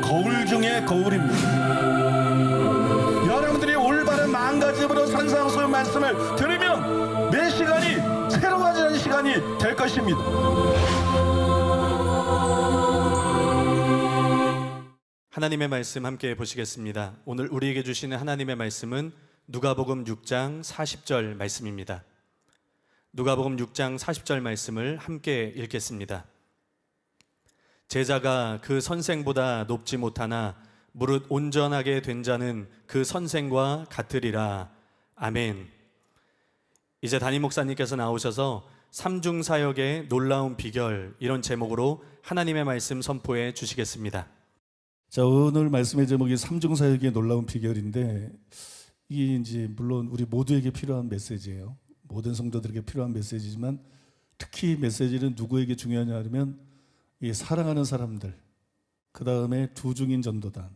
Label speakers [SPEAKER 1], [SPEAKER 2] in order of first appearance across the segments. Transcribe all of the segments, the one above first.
[SPEAKER 1] 거울 중에 거울입니다. 여러분들이 올바른 마음가짐으로 산상수의 말씀을 들으면 매 시간이 새로워지는 시간이 될 것입니다.
[SPEAKER 2] 하나님의 말씀 함께 보시겠습니다. 오늘 우리에게 주시는 하나님의 말씀은 누가복음 6장 40절 말씀입니다. 누가복음 6장 40절 말씀을 함께 읽겠습니다. 제자가 그 선생보다 높지 못하나 무릇 온전하게 된 자는 그 선생과 같으리라. 아멘. 이제 담임 목사님께서 나오셔서 삼중사역의 놀라운 비결, 이런 제목으로 하나님의 말씀 선포해 주시겠습니다.
[SPEAKER 1] 자, 오늘 말씀의 제목이 삼중사역의 놀라운 비결인데, 이게 이제 물론 우리 모두에게 필요한 메시지예요. 모든 성도들에게 필요한 메시지지만 특히 메시지는 누구에게 중요하냐 하면 이 사랑하는 사람들, 그 다음에 두중인 전도단,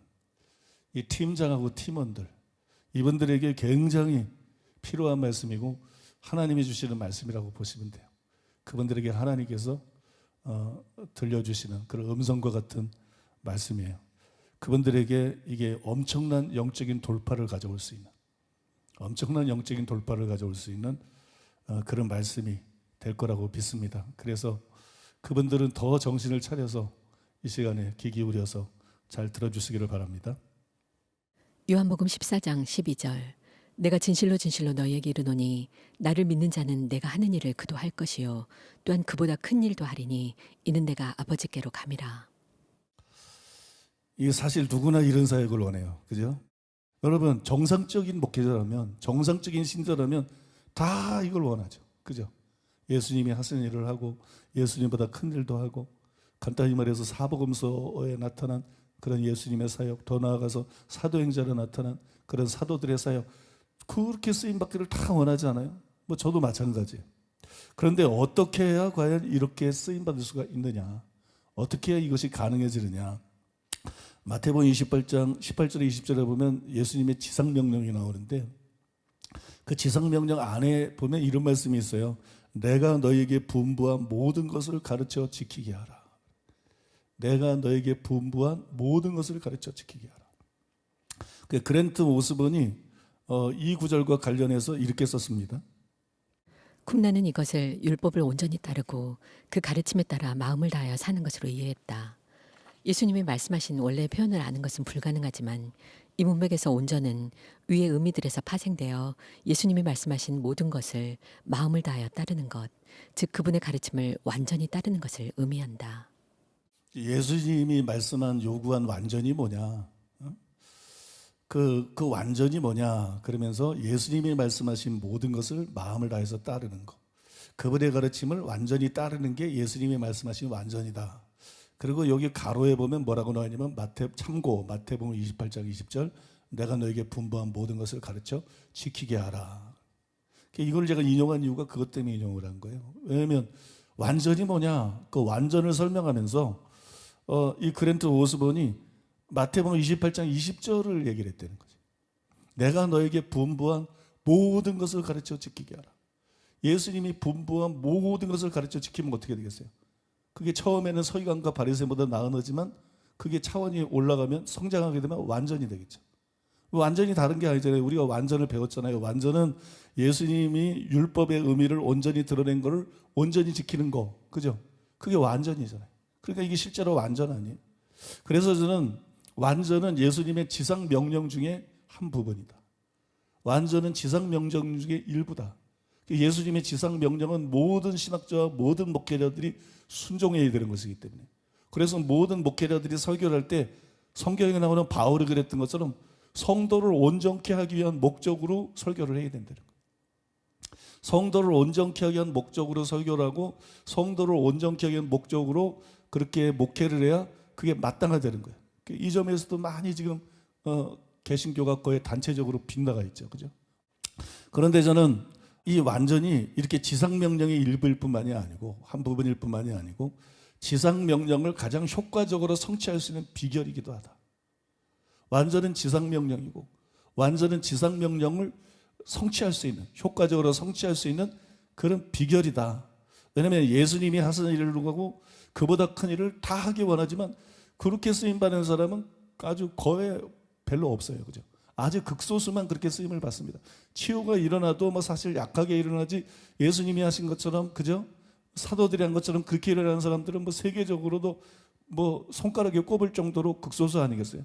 [SPEAKER 1] 이 팀장하고 팀원들, 이분들에게 굉장히 필요한 말씀이고 하나님이 주시는 말씀이라고 보시면 돼요. 그분들에게 하나님께서 들려주시는 그런 음성과 같은 말씀이에요. 그분들에게 이게 엄청난 영적인 돌파를 가져올 수 있는, 엄청난 영적인 돌파를 가져올 수 있는 그런 말씀이 될 거라고 믿습니다. 그래서 그분들은 더 정신을 차려서 이 시간에 귀 기울여서 잘 들어주시기를 바랍니다.
[SPEAKER 3] 요한복음 14장 12절. 내가 진실로 진실로 너희에게 이르노니 나를 믿는 자는 내가 하는 일을 그도 할 것이요 또한 그보다 큰 일도 하리니 이는 내가 아버지께로 감이라.
[SPEAKER 1] 이게 사실 누구나 이런 사역을 원해요. 그죠? 여러분, 정상적인 목회자라면, 정상적인 신자라면 다 이걸 원하죠. 그죠? 예수님이 하신 일을 하고 예수님보다 큰 일도 하고, 간단히 말해서 사복음서에 나타난 그런 예수님의 사역, 더 나아가서 사도행전에 나타난 그런 사도들의 사역, 그렇게 쓰임받기를 다 원하지 않아요? 뭐 저도 마찬가지예요. 그런데 어떻게 해야 과연 이렇게 쓰임받을 수가 있느냐, 어떻게 해야 이것이 가능해지느냐. 마태복음 28장 18절에 20절에 보면 예수님의 지상명령이 나오는데, 그 지상명령 안에 보면 이런 말씀이 있어요. 내가 너에게 분부한 모든 것을 가르쳐 지키게 하라. 내가 너에게 분부한 모든 것을 가르쳐 지키게 하라. 그랜트 오스본이 이 구절과 관련해서 이렇게 썼습니다.
[SPEAKER 3] 쿰나는 이것을 율법을 온전히 따르고 그 가르침에 따라 마음을 다하여 사는 것으로 이해했다. 예수님이 말씀하신 원래의 표현을 아는 것은 불가능하지만 이 문맥에서 온전은 위의 의미들에서 파생되어 예수님이 말씀하신 모든 것을 마음을 다하여 따르는 것, 즉 그분의 가르침을 완전히 따르는 것을 의미한다.
[SPEAKER 1] 예수님이 말씀한 요구한 완전이 뭐냐? 그 완전이 뭐냐? 그러면서 예수님이 말씀하신 모든 것을 마음을 다해서 따르는 것. 그분의 가르침을 완전히 따르는 게 예수님이 말씀하신 완전이다. 그리고 여기 가로에 보면 뭐라고 나와있냐면 마태복음 28장 20절, 내가 너에게 분부한 모든 것을 가르쳐 지키게 하라. 이걸 제가 인용한 이유가 그것 때문에 인용을 한 거예요. 왜냐하면 완전이 뭐냐, 그 완전을 설명하면서 이 그랜트 오스본이 마태복음 28장 20절을 얘기를 했다는 거죠. 내가 너에게 분부한 모든 것을 가르쳐 지키게 하라. 예수님이 분부한 모든 것을 가르쳐 지키면 어떻게 되겠어요? 그게 처음에는 서기관과 바리새인보다 나은 거지만 그게 차원이 올라가면, 성장하게 되면 완전이 되겠죠. 완전히 다른 게 아니잖아요. 우리가 완전을 배웠잖아요. 완전은 예수님이 율법의 의미를 온전히 드러낸 거를 온전히 지키는 거, 그죠? 그게 완전이잖아요. 그러니까 이게 실제로 완전 아니에요. 그래서 저는 완전은 예수님의 지상 명령 중에 한 부분이다. 완전은 지상 명령 중에 일부다. 예수님의 지상 명령은 모든 신학자와 모든 목회자들이 순종해야 되는 것이기 때문에, 그래서 모든 목회자들이 설교를 할 때 성경에 나오는 바울이 그랬던 것처럼 성도를 온전케 하기 위한 목적으로 설교를 해야 된다는 거예요. 성도를 온전케 하기 위한 목적으로 설교를 하고 성도를 온전케 하기 위한 목적으로 그렇게 목회를 해야 그게 마땅하다는 거예요. 이 점에서도 많이 지금 개신교가 거의 단체적으로 빗나가 있죠. 그죠? 그런데 저는 이 완전히 이렇게 지상명령의 일부일 뿐만이 아니고, 한 부분일 뿐만이 아니고, 지상명령을 가장 효과적으로 성취할 수 있는 비결이기도 하다. 완전은 지상명령이고, 완전은 지상명령을 성취할 수 있는, 효과적으로 성취할 수 있는 그런 비결이다. 왜냐하면 예수님이 하신 일을 하고 그보다 큰 일을 다 하기 원하지만 그렇게 쓰임받는 사람은 아주 거의 별로 없어요. 그죠? 아주 극소수만 그렇게 쓰임을 받습니다. 치유가 일어나도 뭐 사실 약하게 일어나지 예수님이 하신 것처럼, 그죠? 사도들이 한 것처럼 그렇게 일어나는 사람들은 뭐 세계적으로도 뭐 손가락에 꼽을 정도로 극소수 아니겠어요?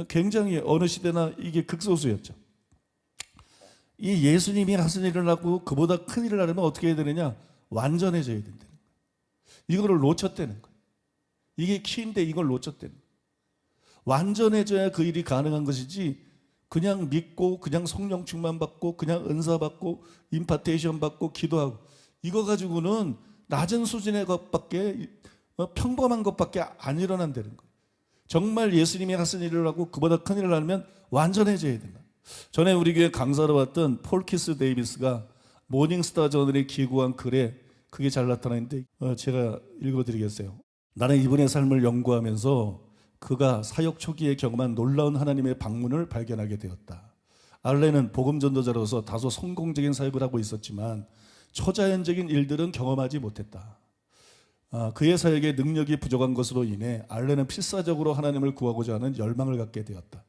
[SPEAKER 1] 굉장히 어느 시대나 이게 극소수였죠. 이 예수님이 하신 일을 하고 그보다 큰 일을 하려면 어떻게 해야 되느냐? 완전해져야 된다는 거예요. 이거를 놓쳤다는 거예요. 이게 키인데 이걸 놓쳤다는 거예요. 완전해져야 그 일이 가능한 것이지, 그냥 믿고 그냥 성령 충만 받고 그냥 은사 받고 임파테이션 받고 기도하고 이거 가지고는 낮은 수준의 것밖에, 평범한 것밖에 안 일어난다는 거예요. 정말 예수님이 하신 일을 하고 그보다 큰 일을 하면 완전해져야 된다. 전에 우리 교회 강사로 왔던 폴 키스 데이비스가 모닝스타 저널에 기고한 글에 그게 잘 나타나는데 제가 읽어드리겠어요. 나는 이분의 삶을 연구하면서 그가 사역 초기에 경험한 놀라운 하나님의 방문을 발견하게 되었다. 알렌은 복음 전도자로서 다소 성공적인 사역을 하고 있었지만 초자연적인 일들은 경험하지 못했다. 그의 사역에 능력이 부족한 것으로 인해 알렌은 필사적으로 하나님을 구하고자 하는 열망을 갖게 되었다.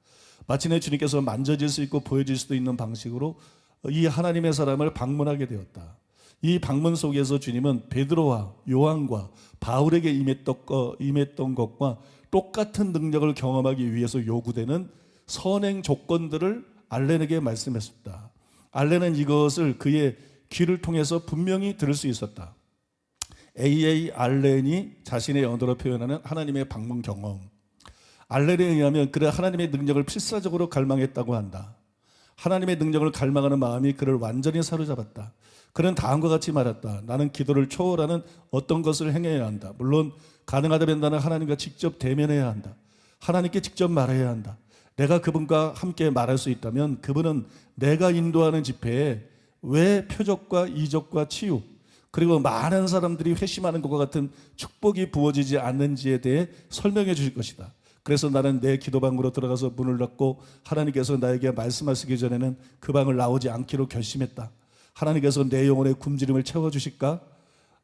[SPEAKER 1] 마침내 주님께서 만져질 수 있고 보여질 수도 있는 방식으로 이 하나님의 사람을 방문하게 되었다. 이 방문 속에서 주님은 베드로와 요한과 바울에게 임했던 것과 똑같은 능력을 경험하기 위해서 요구되는 선행 조건들을 알렌에게 말씀했습니다. 알렌은 이것을 그의 귀를 통해서 분명히 들을 수 있었다. A.A. 알렌이 자신의 언어로 표현하는 하나님의 방문 경험. 알렌에 의하면 그는 하나님의 능력을 필사적으로 갈망했다고 한다. 하나님의 능력을 갈망하는 마음이 그를 완전히 사로잡았다. 그는 다음과 같이 말했다. 나는 기도를 초월하는 어떤 것을 행해야 한다. 물론 가능하다면 나는 하나님과 직접 대면해야 한다. 하나님께 직접 말해야 한다. 내가 그분과 함께 말할 수 있다면 그분은 내가 인도하는 집회에 왜 표적과 이적과 치유 그리고 많은 사람들이 회심하는 것과 같은 축복이 부어지지 않는지에 대해 설명해 주실 것이다. 그래서 나는 내 기도방으로 들어가서 문을 닫고 하나님께서 나에게 말씀하시기 전에는 그 방을 나오지 않기로 결심했다. 하나님께서 내 영혼의 굶주림을 채워주실까?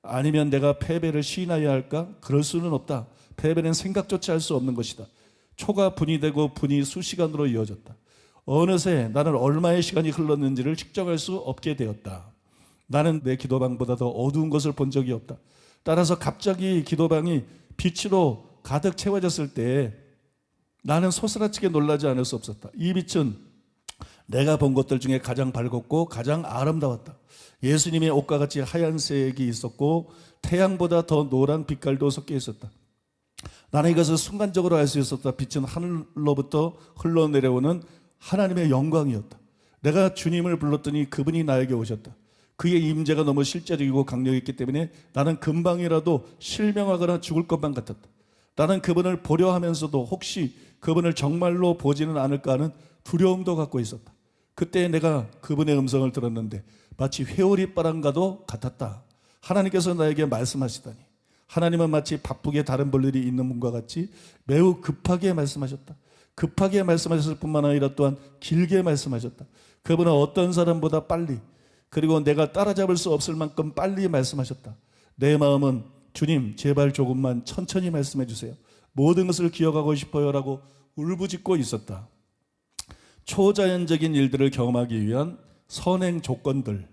[SPEAKER 1] 아니면 내가 패배를 시인하여야 할까? 그럴 수는 없다. 패배는 생각조차 할 수 없는 것이다. 초가 분이 되고 분이 수시간으로 이어졌다. 어느새 나는 얼마의 시간이 흘렀는지를 측정할 수 없게 되었다. 나는 내 기도방보다 더 어두운 것을 본 적이 없다. 따라서 갑자기 기도방이 빛으로 가득 채워졌을 때 나는 소스라치게 놀라지 않을 수 없었다. 이 빛은 내가 본 것들 중에 가장 밝았고 가장 아름다웠다. 예수님의 옷과 같이 하얀색이 있었고 태양보다 더 노란 빛깔도 섞여 있었다. 나는 이것을 순간적으로 알 수 있었다. 빛은 하늘로부터 흘러내려오는 하나님의 영광이었다. 내가 주님을 불렀더니 그분이 나에게 오셨다. 그의 임재가 너무 실제적이고 강력했기 때문에 나는 금방이라도 실명하거나 죽을 것만 같았다. 나는 그분을 보려 하면서도 혹시 그분을 정말로 보지는 않을까 하는 두려움도 갖고 있었다. 그때 내가 그분의 음성을 들었는데 마치 회오리바람과도 같았다. 하나님께서 나에게 말씀하시다니. 하나님은 마치 바쁘게 다른 볼일이 있는 분과 같이 매우 급하게 말씀하셨다. 급하게 말씀하셨을 뿐만 아니라 또한 길게 말씀하셨다. 그분은 어떤 사람보다 빨리 그리고 내가 따라잡을 수 없을 만큼 빨리 말씀하셨다. 내 마음은 주님 제발 조금만 천천히 말씀해 주세요. 모든 것을 기억하고 싶어요 라고 울부짖고 있었다. 초자연적인 일들을 경험하기 위한 선행 조건들.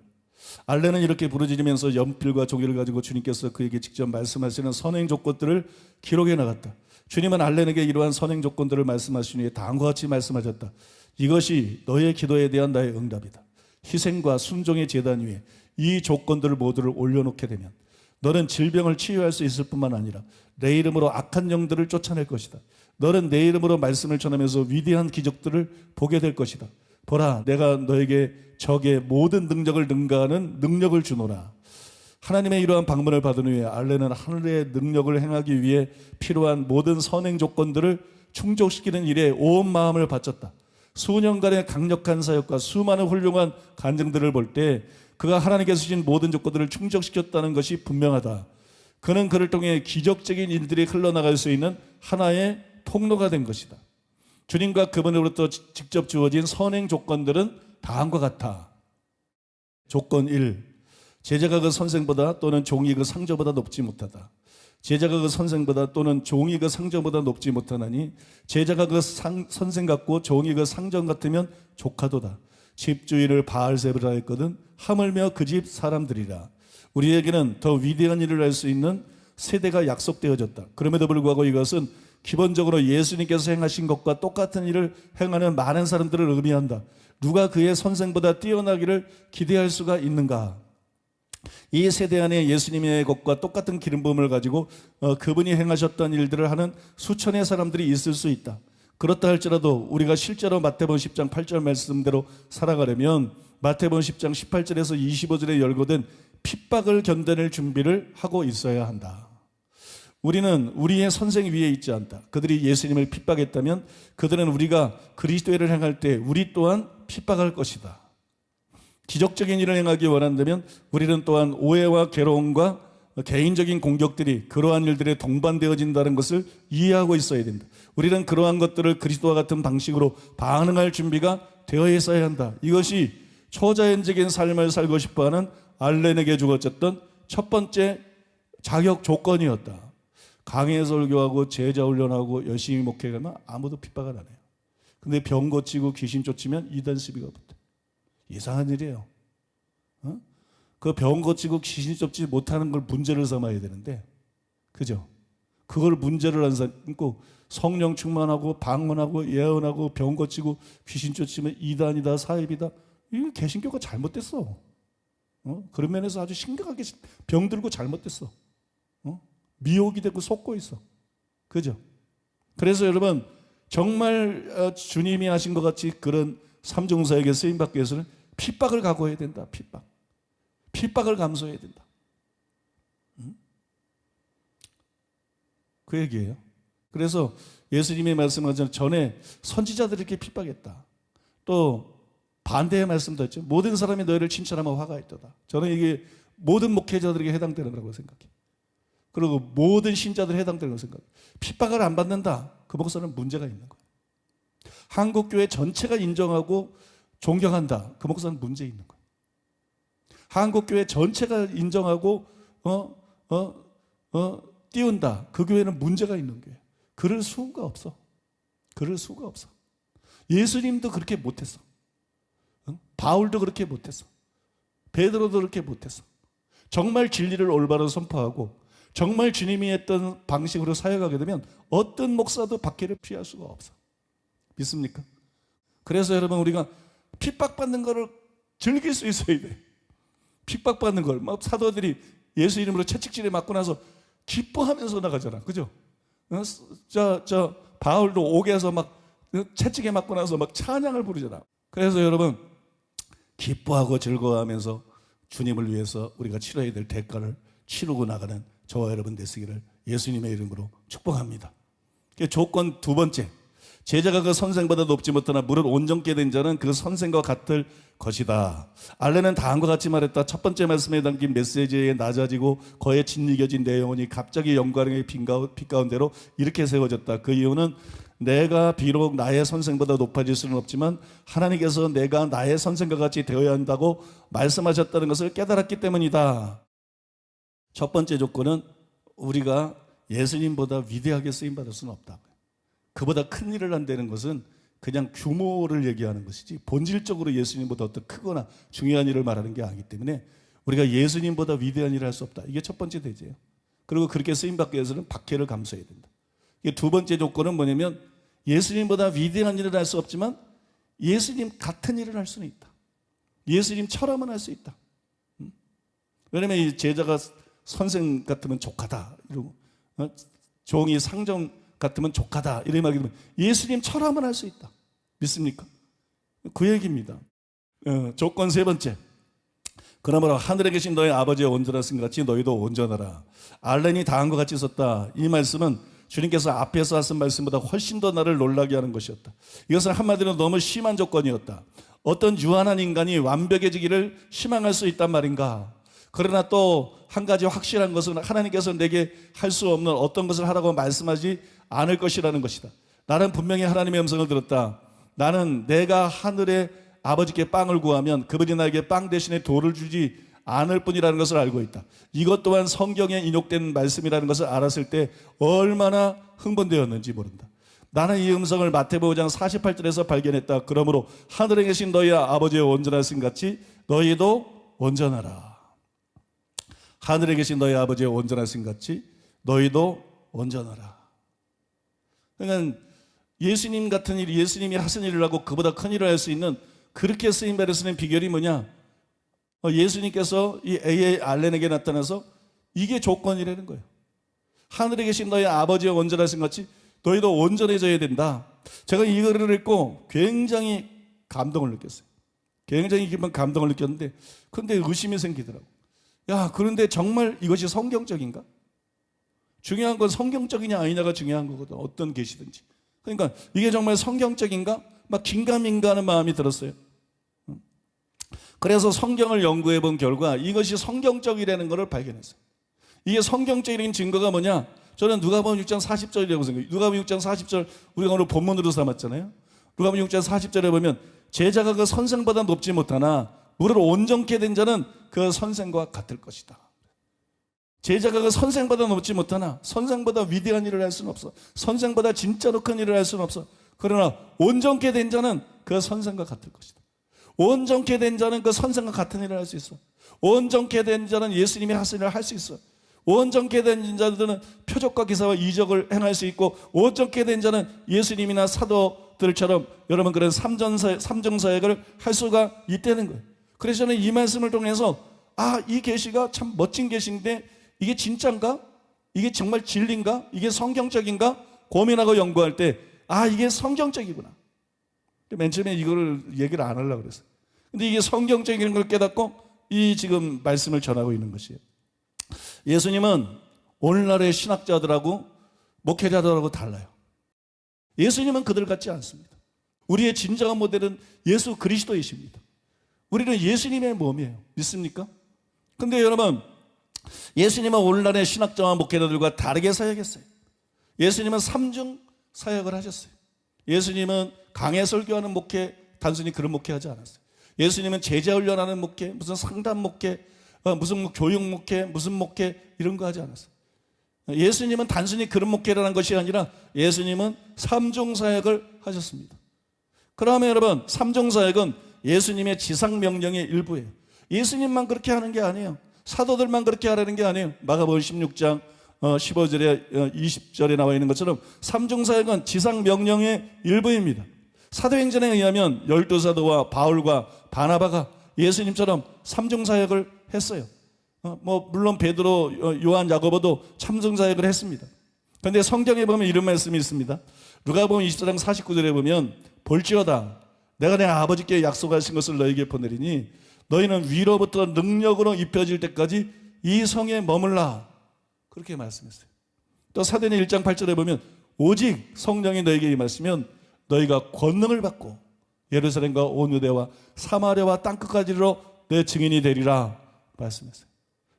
[SPEAKER 1] 알렌은 이렇게 부르짖으면서 연필과 종이를 가지고 주님께서 그에게 직접 말씀하시는 선행 조건들을 기록해 나갔다. 주님은 알렌에게 이러한 선행 조건들을 말씀하신 후에 다음과 같이 말씀하셨다. 이것이 너의 기도에 대한 나의 응답이다. 희생과 순종의 제단 위에 이 조건들을 모두를 올려놓게 되면 너는 질병을 치유할 수 있을 뿐만 아니라 내 이름으로 악한 영들을 쫓아낼 것이다. 너는 내 이름으로 말씀을 전하면서 위대한 기적들을 보게 될 것이다. 보라, 내가 너에게 적의 모든 능력을 능가하는 능력을 주노라. 하나님의 이러한 방문을 받은 후에 알렌은 하늘의 능력을 행하기 위해 필요한 모든 선행 조건들을 충족시키는 일에 온 마음을 바쳤다. 수년간의 강력한 사역과 수많은 훌륭한 간증들을 볼 때 그가 하나님께서 주신 모든 조건들을 충족시켰다는 것이 분명하다. 그는 그를 통해 기적적인 일들이 흘러나갈 수 있는 하나의 통로가 된 것이다. 주님과 그분으로부터 직접 주어진 선행 조건들은 다음과 같아. 조건 1. 제자가 그 선생보다 또는 종이 그 상저보다 높지 못하다. 제자가 그 선생보다 또는 종이 그 상전보다 높지 못하나니 제자가 그 선생 같고 종이 그 상전 같으면 조카도다. 집주인을 바알세브라 했거든 하물며 그 집 사람들이라. 우리에게는 더 위대한 일을 할 수 있는 세대가 약속되어졌다. 그럼에도 불구하고 이것은 기본적으로 예수님께서 행하신 것과 똑같은 일을 행하는 많은 사람들을 의미한다. 누가 그의 선생보다 뛰어나기를 기대할 수가 있는가? 이 세대 안에 예수님의 것과 똑같은 기름 부음을 가지고 그분이 행하셨던 일들을 하는 수천의 사람들이 있을 수 있다. 그렇다 할지라도 우리가 실제로 마태복음 10장 8절 말씀대로 살아가려면 마태복음 10장 18절에서 25절에 열거된 핍박을 견뎌낼 준비를 하고 있어야 한다. 우리는 우리의 선생 위에 있지 않다. 그들이 예수님을 핍박했다면 그들은 우리가 그리스도의 일을 행할 때 우리 또한 핍박할 것이다. 기적적인 일을 행하기 원한다면 우리는 또한 오해와 괴로움과 개인적인 공격들이 그러한 일들에 동반되어진다는 것을 이해하고 있어야 된다. 우리는 그러한 것들을 그리스도와 같은 방식으로 반응할 준비가 되어 있어야 한다. 이것이 초자연적인 삶을 살고 싶어하는 알렌에게 주어졌던 첫 번째 자격 조건이었다. 강해 설교하고 제자 훈련하고 열심히 목회하면 아무도 핍박을 안 해요. 근데 병 고치고 귀신 쫓으면 이단 시비가 붙어. 이상한 일이에요. 그 병 고치고 귀신 쫓지 못하는 걸 문제를 삼아야 되는데, 그죠? 그걸 문제를 안 삼고 성령 충만하고 방언하고 예언하고 병 고치고 귀신 쫓으면 이단이다 사입이다. 이 개신교가 잘못됐어. 그런 면에서 아주 심각하게 병들고 잘못됐어. 미혹이 되고 속고 있어. 그죠? 그래서 여러분 정말 주님이 하신 것 같이 그런 삼중사에게 쓰임받기 위해서는 핍박을 각오해야 된다. 핍박을 감수해야 된다. 그 얘기예요. 그래서 예수님의 말씀하신 전에 선지자들이 이렇게 핍박했다. 또 반대의 말씀도 했죠. 모든 사람이 너희를 칭찬하면 화가 있도다. 저는 이게 모든 목회자들에게 해당되는 거라고 생각해요. 그리고 모든 신자들에 해당되는 생각. 핍박을 안 받는다. 그 목사는 문제가 있는 거예요. 한국교회 전체가 인정하고 존경한다. 그 목사는 문제 있는 거예요. 한국교회 전체가 인정하고 띄운다. 그 교회는 문제가 있는 거예요. 그럴 수가 없어. 그럴 수가 없어. 예수님도 그렇게 못했어. 바울도 그렇게 못했어. 베드로도 그렇게 못했어. 정말 진리를 올바로 선포하고 정말 주님이 했던 방식으로 사역하게 되면 어떤 목사도 박해를 피할 수가 없어. 믿습니까? 그래서 여러분 우리가 핍박받는 거를 즐길 수 있어야 돼. 핍박받는 걸 막 사도들이 예수 이름으로 채찍질에 맞고 나서 기뻐하면서 나가잖아. 그죠? 바울도 옥에서 막 채찍에 맞고 나서 막 찬양을 부르잖아. 그래서 여러분 기뻐하고 즐거워하면서 주님을 위해서 우리가 치러야 될 대가를 치르고 나가는 저와 여러분 되시기를 예수님의 이름으로 축복합니다. 조건 두 번째, 제자가 그 선생보다 높지 못하나 무릇 온전케 된 자는 그 선생과 같을 것이다. 알레는 다음과 같이 말했다. 첫 번째 말씀에 담긴 메시지에 낮아지고 거에 짓이겨진 내 영혼이 갑자기 영광의 빛 가운데로 이렇게 세워졌다. 그 이유는 내가 비록 나의 선생보다 높아질 수는 없지만 하나님께서 내가 나의 선생과 같이 되어야 한다고 말씀하셨다는 것을 깨달았기 때문이다. 첫 번째 조건은 우리가 예수님보다 위대하게 쓰임받을 수는 없다. 그보다 큰 일을 한다는 것은 그냥 규모를 얘기하는 것이지 본질적으로 예수님보다 어떤 크거나 중요한 일을 말하는 게 아니기 때문에 우리가 예수님보다 위대한 일을 할 수 없다. 이게 첫 번째 대제예요. 그리고 그렇게 쓰임받기 위해서는 박해를 감수해야 된다. 이게 두 번째 조건은 뭐냐면 예수님보다 위대한 일을 할 수 없지만 예수님 같은 일을 할 수는 있다. 예수님처럼은 할 수 있다. 왜냐하면 이 제자가 선생 같으면 족하다 이러고 종이 상정 같으면 족하다 이런 말이 되면 예수님처럼은 할 수 있다. 믿습니까? 그 얘기입니다. 조건 세 번째, 그러므로 하늘에 계신 너희 아버지의 온전하신 같이 너희도 온전하라. 알렌이 다음과 같이 썼다. 이 말씀은 주님께서 앞에서 하신 말씀보다 훨씬 더 나를 놀라게 하는 것이었다. 이것은 한마디로 너무 심한 조건이었다. 어떤 유한한 인간이 완벽해지기를 희망할 수 있단 말인가? 그러나 또 한 가지 확실한 것은 하나님께서 내게 할 수 없는 어떤 것을 하라고 말씀하지 않을 것이라는 것이다. 나는 분명히 하나님의 음성을 들었다. 나는 내가 하늘의 아버지께 빵을 구하면 그분이 나에게 빵 대신에 돌을 주지 않을 뿐이라는 것을 알고 있다. 이것 또한 성경에 인용된 말씀이라는 것을 알았을 때 얼마나 흥분되었는지 모른다. 나는 이 음성을 마태복음 5장 48절에서 발견했다. 그러므로 하늘에 계신 너희 아버지의 온전하신 같이 너희도 온전하라. 하늘에 계신 너희 아버지의 온전하신 같이 너희도 온전하라. 그러니까 예수님 같은 일, 예수님이 하신 일을 하고 그보다 큰 일을 할 수 있는 그렇게 쓰임받을 수 있는 비결이 뭐냐? 예수님께서 이 A.A. 알렌에게 나타나서 이게 조건이라는 거예요. 하늘에 계신 너희 아버지의 온전하신 같이 너희도 온전해져야 된다. 제가 이 글을 읽고 굉장히 감동을 느꼈어요. 굉장히 깊은 감동을 느꼈는데 그런데 의심이 생기더라고요. 야, 그런데 정말 이것이 성경적인가? 중요한 건 성경적이냐 아니냐가 중요한 거거든. 어떤 계시든지. 그러니까 이게 정말 성경적인가? 막 긴가민가하는 마음이 들었어요. 그래서 성경을 연구해 본 결과 이것이 성경적이라는 것을 발견했어요. 이게 성경적인 증거가 뭐냐? 저는 누가복음 6장 40절이라고 생각해요. 누가복음 6장 40절 우리가 오늘 본문으로 삼았잖아요. 누가복음 6장 40절에 보면 제자가 그 선생보다 높지 못하나 무릇 온전케 된 자는 그 선생과 같을 것이다. 제자가 그 선생보다 높지 못하나 선생보다 위대한 일을 할 수는 없어. 선생보다 진짜로 큰 일을 할 수는 없어. 그러나 온전케 된 자는 그 선생과 같을 것이다. 온전케 된 자는 그 선생과 같은 일을 할 수 있어. 온전케 된 자는 예수님이 하신 일을 할 수 있어. 온전케 된 자들은 표적과 기사와 이적을 행할 수 있고 온전케 된 자는 예수님이나 사도들처럼 여러분 그런 삼정사역을 할 수가 있다는 거예요. 그래서 저는 이 말씀을 통해서 이 계시가 참 멋진 계시인데 이게 진짜인가? 이게 정말 진리인가? 이게 성경적인가? 고민하고 연구할 때 이게 성경적이구나. 맨 처음에 이거를 얘기를 안 하려고 그랬어요. 근데 이게 성경적인 걸 깨닫고 이 지금 말씀을 전하고 있는 것이에요. 예수님은 오늘날의 신학자들하고 목회자들하고 달라요. 예수님은 그들 같지 않습니다. 우리의 진정한 모델은 예수 그리스도이십니다. 우리는 예수님의 몸이에요. 믿습니까? 근데 여러분, 예수님은 오늘날의 신학자와 목회자들과 다르게 사역했어요. 예수님은 삼중 사역을 하셨어요. 예수님은 강해 설교하는 목회, 단순히 그런 목회하지 않았어요. 예수님은 제자 훈련하는 목회, 무슨 상담 목회, 무슨 교육 목회, 무슨 목회 이런 거 하지 않았어요. 예수님은 단순히 그런 목회라는 것이 아니라 예수님은 삼중 사역을 하셨습니다. 그러면 여러분, 삼중 사역은 예수님의 지상 명령의 일부예요. 예수님만 그렇게 하는 게 아니에요. 사도들만 그렇게 하라는 게 아니에요. 마가복음 16장 15절에 20절에 나와 있는 것처럼 삼중 사역은 지상 명령의 일부입니다. 사도행전에 의하면 12사도와 바울과 바나바가 예수님처럼 삼중 사역을 했어요. 물론 베드로, 요한, 야고보도 삼중 사역을 했습니다. 그런데 성경에 보면 이런 말씀이 있습니다. 누가복음 24장 49절에 보면 볼지어다 내가 내 아버지께 약속하신 것을 너에게 보내리니 너희는 위로부터 능력으로 입혀질 때까지 이 성에 머물라. 그렇게 말씀했어요. 또 사도행전 1장 8절에 보면 오직 성령이 너에게 임하시면 너희가 권능을 받고 예루살렘과 온 유대와 사마리아와 땅끝까지로 내 증인이 되리라 말씀했어요.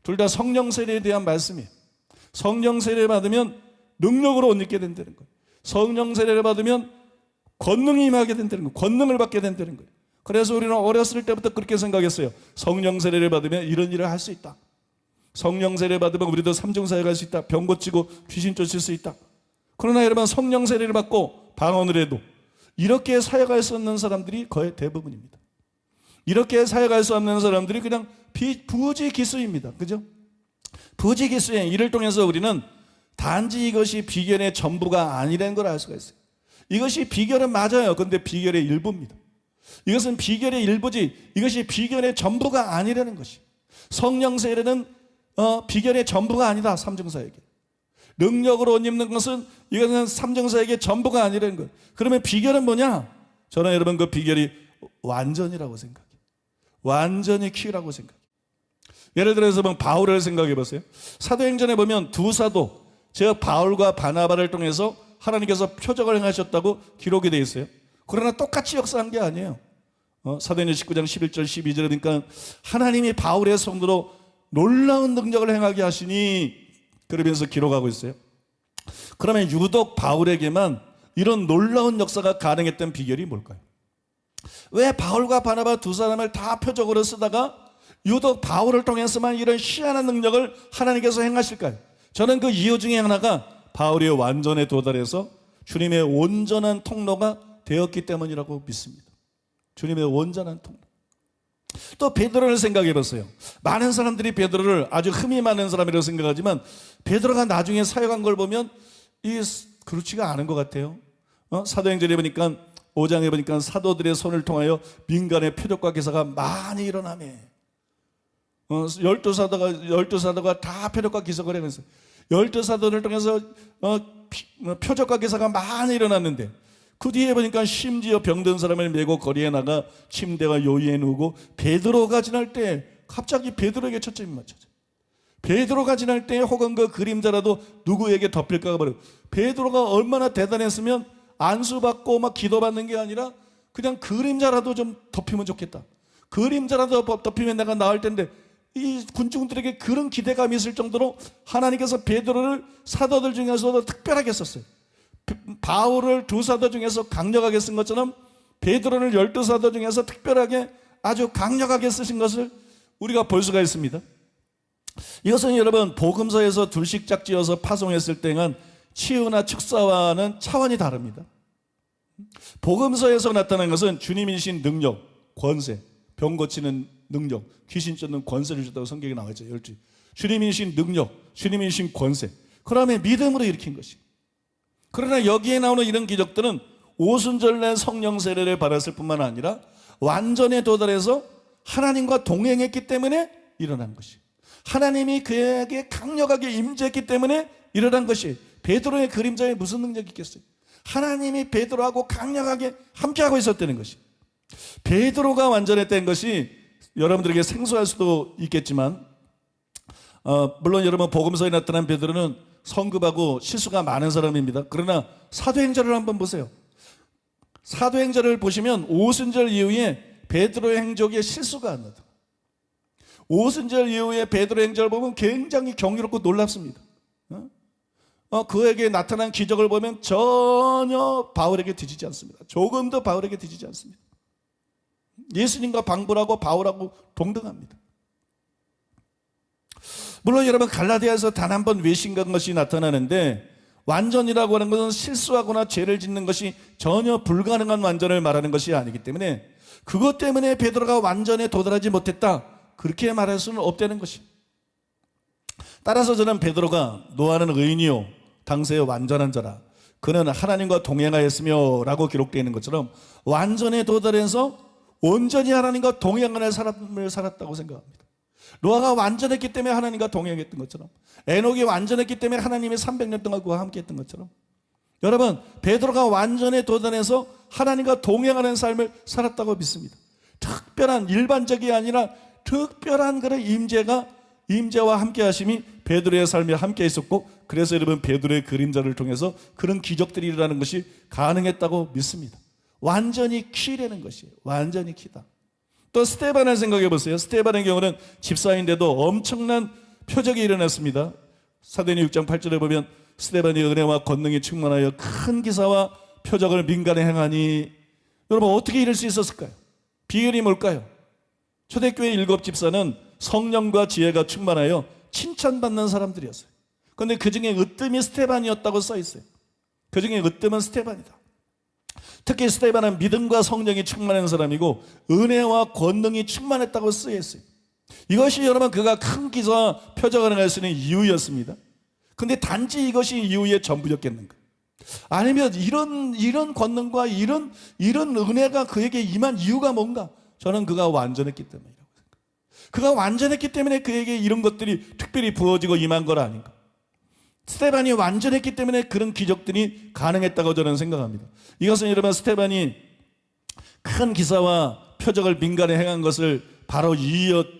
[SPEAKER 1] 둘 다 성령 세례에 대한 말씀이에요. 성령 세례를 받으면 능력으로 옷 입게 된다는 거예요. 성령 세례를 받으면 권능이 임하게 된다는 거예요. 권능을 받게 된다는 거예요. 그래서 우리는 어렸을 때부터 그렇게 생각했어요. 성령 세례를 받으면 이런 일을 할 수 있다. 성령 세례를 받으면 우리도 삼중사역할 수 있다. 병 고치고 귀신 쫓을 수 있다. 그러나 여러분 성령 세례를 받고 방언을 해도 이렇게 사역할 수 없는 사람들이 거의 대부분입니다. 이렇게 사역할 수 없는 사람들이 그냥 부지기수입니다. 그죠? 부지기수의 일을 통해서 우리는 단지 이것이 비결의 전부가 아니라는 걸 알 수가 있어요. 이것이 비결은 맞아요. 그런데 비결의 일부입니다. 이것은 비결의 일부지 이것이 비결의 전부가 아니라는 것이. 성령 세례는 비결의 전부가 아니다. 삼중사역에. 능력으로 옷 입는 것은 이것은 삼중사역의 전부가 아니라는 거예요. 그러면 비결은 뭐냐? 저는 여러분 그 비결이 완전이라고 생각해요. 완전히 키우라고 생각해요. 예를 들어서 바울을 생각해 보세요. 사도행전에 보면 두 사도, 즉 바울과 바나바를 통해서 하나님께서 표적을 행하셨다고 기록이 되어 있어요. 그러나 똑같이 역사한 게 아니에요. 사도행전 19장 11절 12절에 그러니까 하나님이 바울의 손으로 놀라운 능력을 행하게 하시니 그러면서 기록하고 있어요. 그러면 유독 바울에게만 이런 놀라운 역사가 가능했던 비결이 뭘까요? 왜 바울과 바나바 두 사람을 다 표적으로 쓰다가 유독 바울을 통해서만 이런 희한한 능력을 하나님께서 행하실까요? 저는 그 이유 중에 하나가 바울이 완전에 도달해서 주님의 온전한 통로가 되었기 때문이라고 믿습니다. 주님의 온전한 통로. 또 베드로를 생각해 봤어요. 많은 사람들이 베드로를 아주 흠이 많은 사람이라고 생각하지만 베드로가 나중에 사역한 걸 보면 그렇지가 않은 것 같아요. 사도행전에 보니까 5장에 보니까 사도들의 손을 통하여 민간의 표적과 기사가 많이 일어나며 12사도가 다 표적과 기사를 행했어요. 12사도를 통해서 표적과 기사가 많이 일어났는데 그 뒤에 보니까 심지어 병든 사람을 메고 거리에 나가 침대와 요위에 누우고 베드로가 지날 때 갑자기 베드로에게 초점이 맞춰져. 베드로가 지날 때 혹은 그 그림자라도 누구에게 덮일까 버려. 베드로가 얼마나 대단했으면 안수받고 막 기도받는 게 아니라 그냥 그림자라도 좀 덮이면 좋겠다. 그림자라도 덮이면 내가 나을 텐데 이 군중들에게 그런 기대감이 있을 정도로 하나님께서 베드로를 사도들 중에서도 특별하게 썼어요. 바울을 2사도 중에서 강력하게 쓴 것처럼 베드로를 12사도 중에서 특별하게 아주 강력하게 쓰신 것을 우리가 볼 수가 있습니다. 이것은 여러분 복음서에서 둘씩 짝지어서 파송했을 때는 치유나 축사와는 차원이 다릅니다. 복음서에서 나타난 것은 주님이신 능력, 권세, 병 고치는 능력, 귀신 쫓는 권세를 주셨다고 성경에 나와 있죠. 12. 주님이신 능력, 주님이신 권세, 그다음에 믿음으로 일으킨 것이. 그러나 여기에 나오는 이런 기적들은 오순절날 성령 세례를 받았을 뿐만 아니라 완전에 도달해서 하나님과 동행했기 때문에 일어난 것이, 하나님이 그에게 강력하게 임재했기 때문에 일어난 것이. 베드로의 그림자에 무슨 능력이 있겠어요? 하나님이 베드로하고 강력하게 함께하고 있었다는 것이. 베드로가 완전했다는 것이 여러분들에게 생소할 수도 있겠지만 물론 여러분 복음서에 나타난 베드로는 성급하고 실수가 많은 사람입니다. 그러나 사도행전을 한번 보세요. 사도행전을 보시면 오순절 이후에 베드로의 행적에 실수가 안 나다. 오순절 이후에 베드로의 행적을 보면 굉장히 경이롭고 놀랍습니다. 그에게 나타난 기적을 보면 전혀 바울에게 뒤지지 않습니다. 조금도 바울에게 뒤지지 않습니다. 예수님과 방불하고 바울하고 동등합니다. 물론 여러분 갈라디아에서 단 한 번 외신간 것이 나타나는데 완전이라고 하는 것은 실수하거나 죄를 짓는 것이 전혀 불가능한 완전을 말하는 것이 아니기 때문에 그것 때문에 베드로가 완전에 도달하지 못했다 그렇게 말할 수는 없다는 것이. 따라서 저는 베드로가 노아는 의인이요 당세의 완전한 자라 그는 하나님과 동행하였으며 라고 기록되어 있는 것처럼 완전에 도달해서 온전히 하나님과 동행하는 삶을 살았다고 생각합니다. 노아가 완전했기 때문에 하나님과 동행했던 것처럼, 에녹이 완전했기 때문에 하나님이 300년 동안 그와 함께 했던 것처럼, 여러분 베드로가 완전에 도달해서 하나님과 동행하는 삶을 살았다고 믿습니다. 특별한 일반적이 아니라 특별한 그런 임재와 함께 하심이 베드로의 삶에 함께 있었고, 그래서 여러분 베드로의 그림자를 통해서 그런 기적들이 일어나는 것이 가능했다고 믿습니다. 완전히 키라는 것이에요. 완전히 키다. 또 스데반을 생각해 보세요. 스데반의 경우는 집사인데도 엄청난 표적이 일어났습니다. 사도행전 6장 8절에 보면 스데반이 은혜와 권능이 충만하여 큰 기사와 표적을 민간에 행하니, 여러분 어떻게 이럴 수 있었을까요? 비결이 뭘까요? 초대교회 7 집사는 성령과 지혜가 충만하여 칭찬받는 사람들이었어요. 그런데 그 중에 으뜸이 스데반이었다고 써 있어요. 그 중에 으뜸은 스데반이다. 특히 스데반은 믿음과 성령이 충만한 사람이고 은혜와 권능이 충만했다고 쓰여 있어요. 이것이 여러분 그가 큰 기사와 표적을 행할 수 있는 이유였습니다. 그런데 단지 이것이 이유의 전부였겠는가? 아니면 이런 권능과 이런 은혜가 그에게 임한 이유가 뭔가? 저는 그가 완전했기 때문이라고 생각합니다. 그가 완전했기 때문에 그에게 이런 것들이 특별히 부어지고 임한 것 아닌가? 스데반이 완전했기 때문에 그런 기적들이 가능했다고 저는 생각합니다. 이것은 여러분 스데반이 큰 기사와 표적을 민간에 행한 것을 바로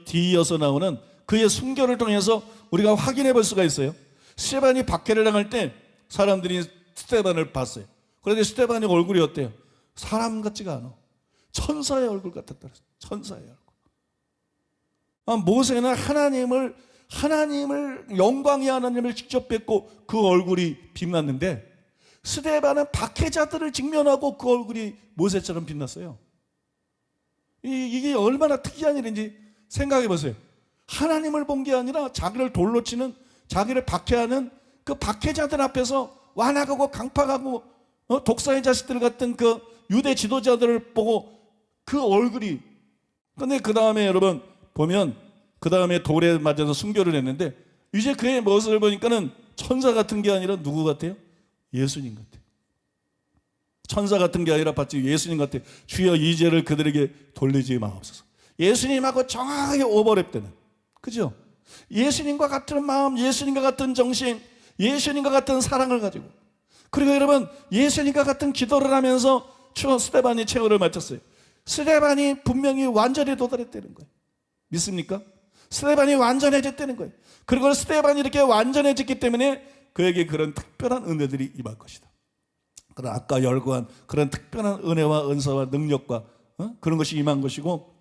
[SPEAKER 1] 뒤이어서 나오는 그의 순교를 통해서 우리가 확인해 볼 수가 있어요. 스데반이 박해를 당할 때 사람들이 스데반을 봤어요. 그런데 스데반의 얼굴이 어때요? 사람 같지가 않아. 천사의 얼굴 같았다. 천사의 얼굴. 모세는 영광의 하나님을 직접 뵙고 그 얼굴이 빛났는데, 스데반은 박해자들을 직면하고 그 얼굴이 모세처럼 빛났어요. 이게 얼마나 특이한 일인지 생각해 보세요. 하나님을 본 게 아니라 자기를 돌로 치는, 자기를 박해하는 그 박해자들 앞에서 완악하고 강팍하고 독사의 자식들 같은 그 유대 지도자들을 보고 그 얼굴이, 근데 그 다음에 여러분 보면 그 다음에 돌에 맞아서 순교를 했는데 이제 그의 모습을 보니까는 천사 같은 게 아니라 누구 같아요? 예수님 같아요. 천사 같은 게 아니라 마치 예수님 같아요. 주여 이 죄를 그들에게 돌리지 마옵소서. 예수님하고 정확하게 오버랩되는, 그죠? 예수님과 같은 마음, 예수님과 같은 정신, 예수님과 같은 사랑을 가지고, 그리고 여러분 예수님과 같은 기도를 하면서 스데반이 최후를 마쳤어요. 스데반이 분명히 완전히 도달했다는 거예요. 믿습니까? 스데반이 완전해졌다는 거예요. 그리고 스데반이 이렇게 완전해졌기 때문에 그에게 그런 특별한 은혜들이 임할 것이다. 그런 아까 열거한 그런 특별한 은혜와 은사와 능력과 그런 것이 임한 것이고,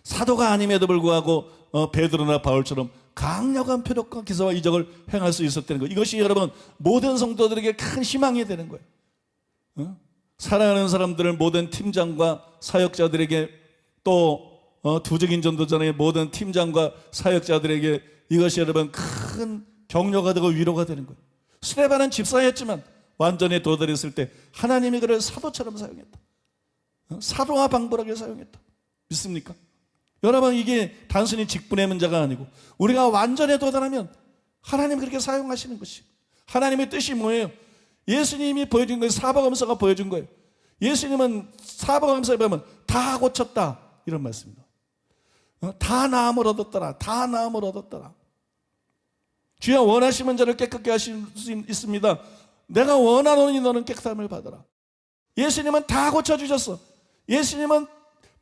[SPEAKER 1] 사도가 아님에도 불구하고 베드로나 바울처럼 강력한 표적과 기사와 이적을 행할 수 있었다는 것, 이것이 여러분 모든 성도들에게 큰 희망이 되는 거예요. 사랑하는 사람들을, 모든 팀장과 사역자들에게, 또 두적인 전도전의 모든 팀장과 사역자들에게 이것이 여러분 큰 격려가 되고 위로가 되는 거예요. 스데반은 집사였지만 완전히 도달했을 때 하나님이 그를 사도처럼 사용했다. 사도와 방불하게 사용했다. 믿습니까? 여러분 이게 단순히 직분의 문제가 아니고 우리가 완전히 도달하면 하나님이 그렇게 사용하시는 것이, 하나님의 뜻이 뭐예요? 예수님이 보여준 거예요. 사복음서가 보여준 거예요. 예수님은 사복음서에 보면 다 고쳤다 이런 말씀입니다. 다 나음을 얻었더라. 다 나음을 얻었더라. 주여 원하시는 자를 깨끗게 하실 수 있습니다. 내가 원하노니 너는 깨끗함을 받아라. 예수님은 다 고쳐주셨어. 예수님은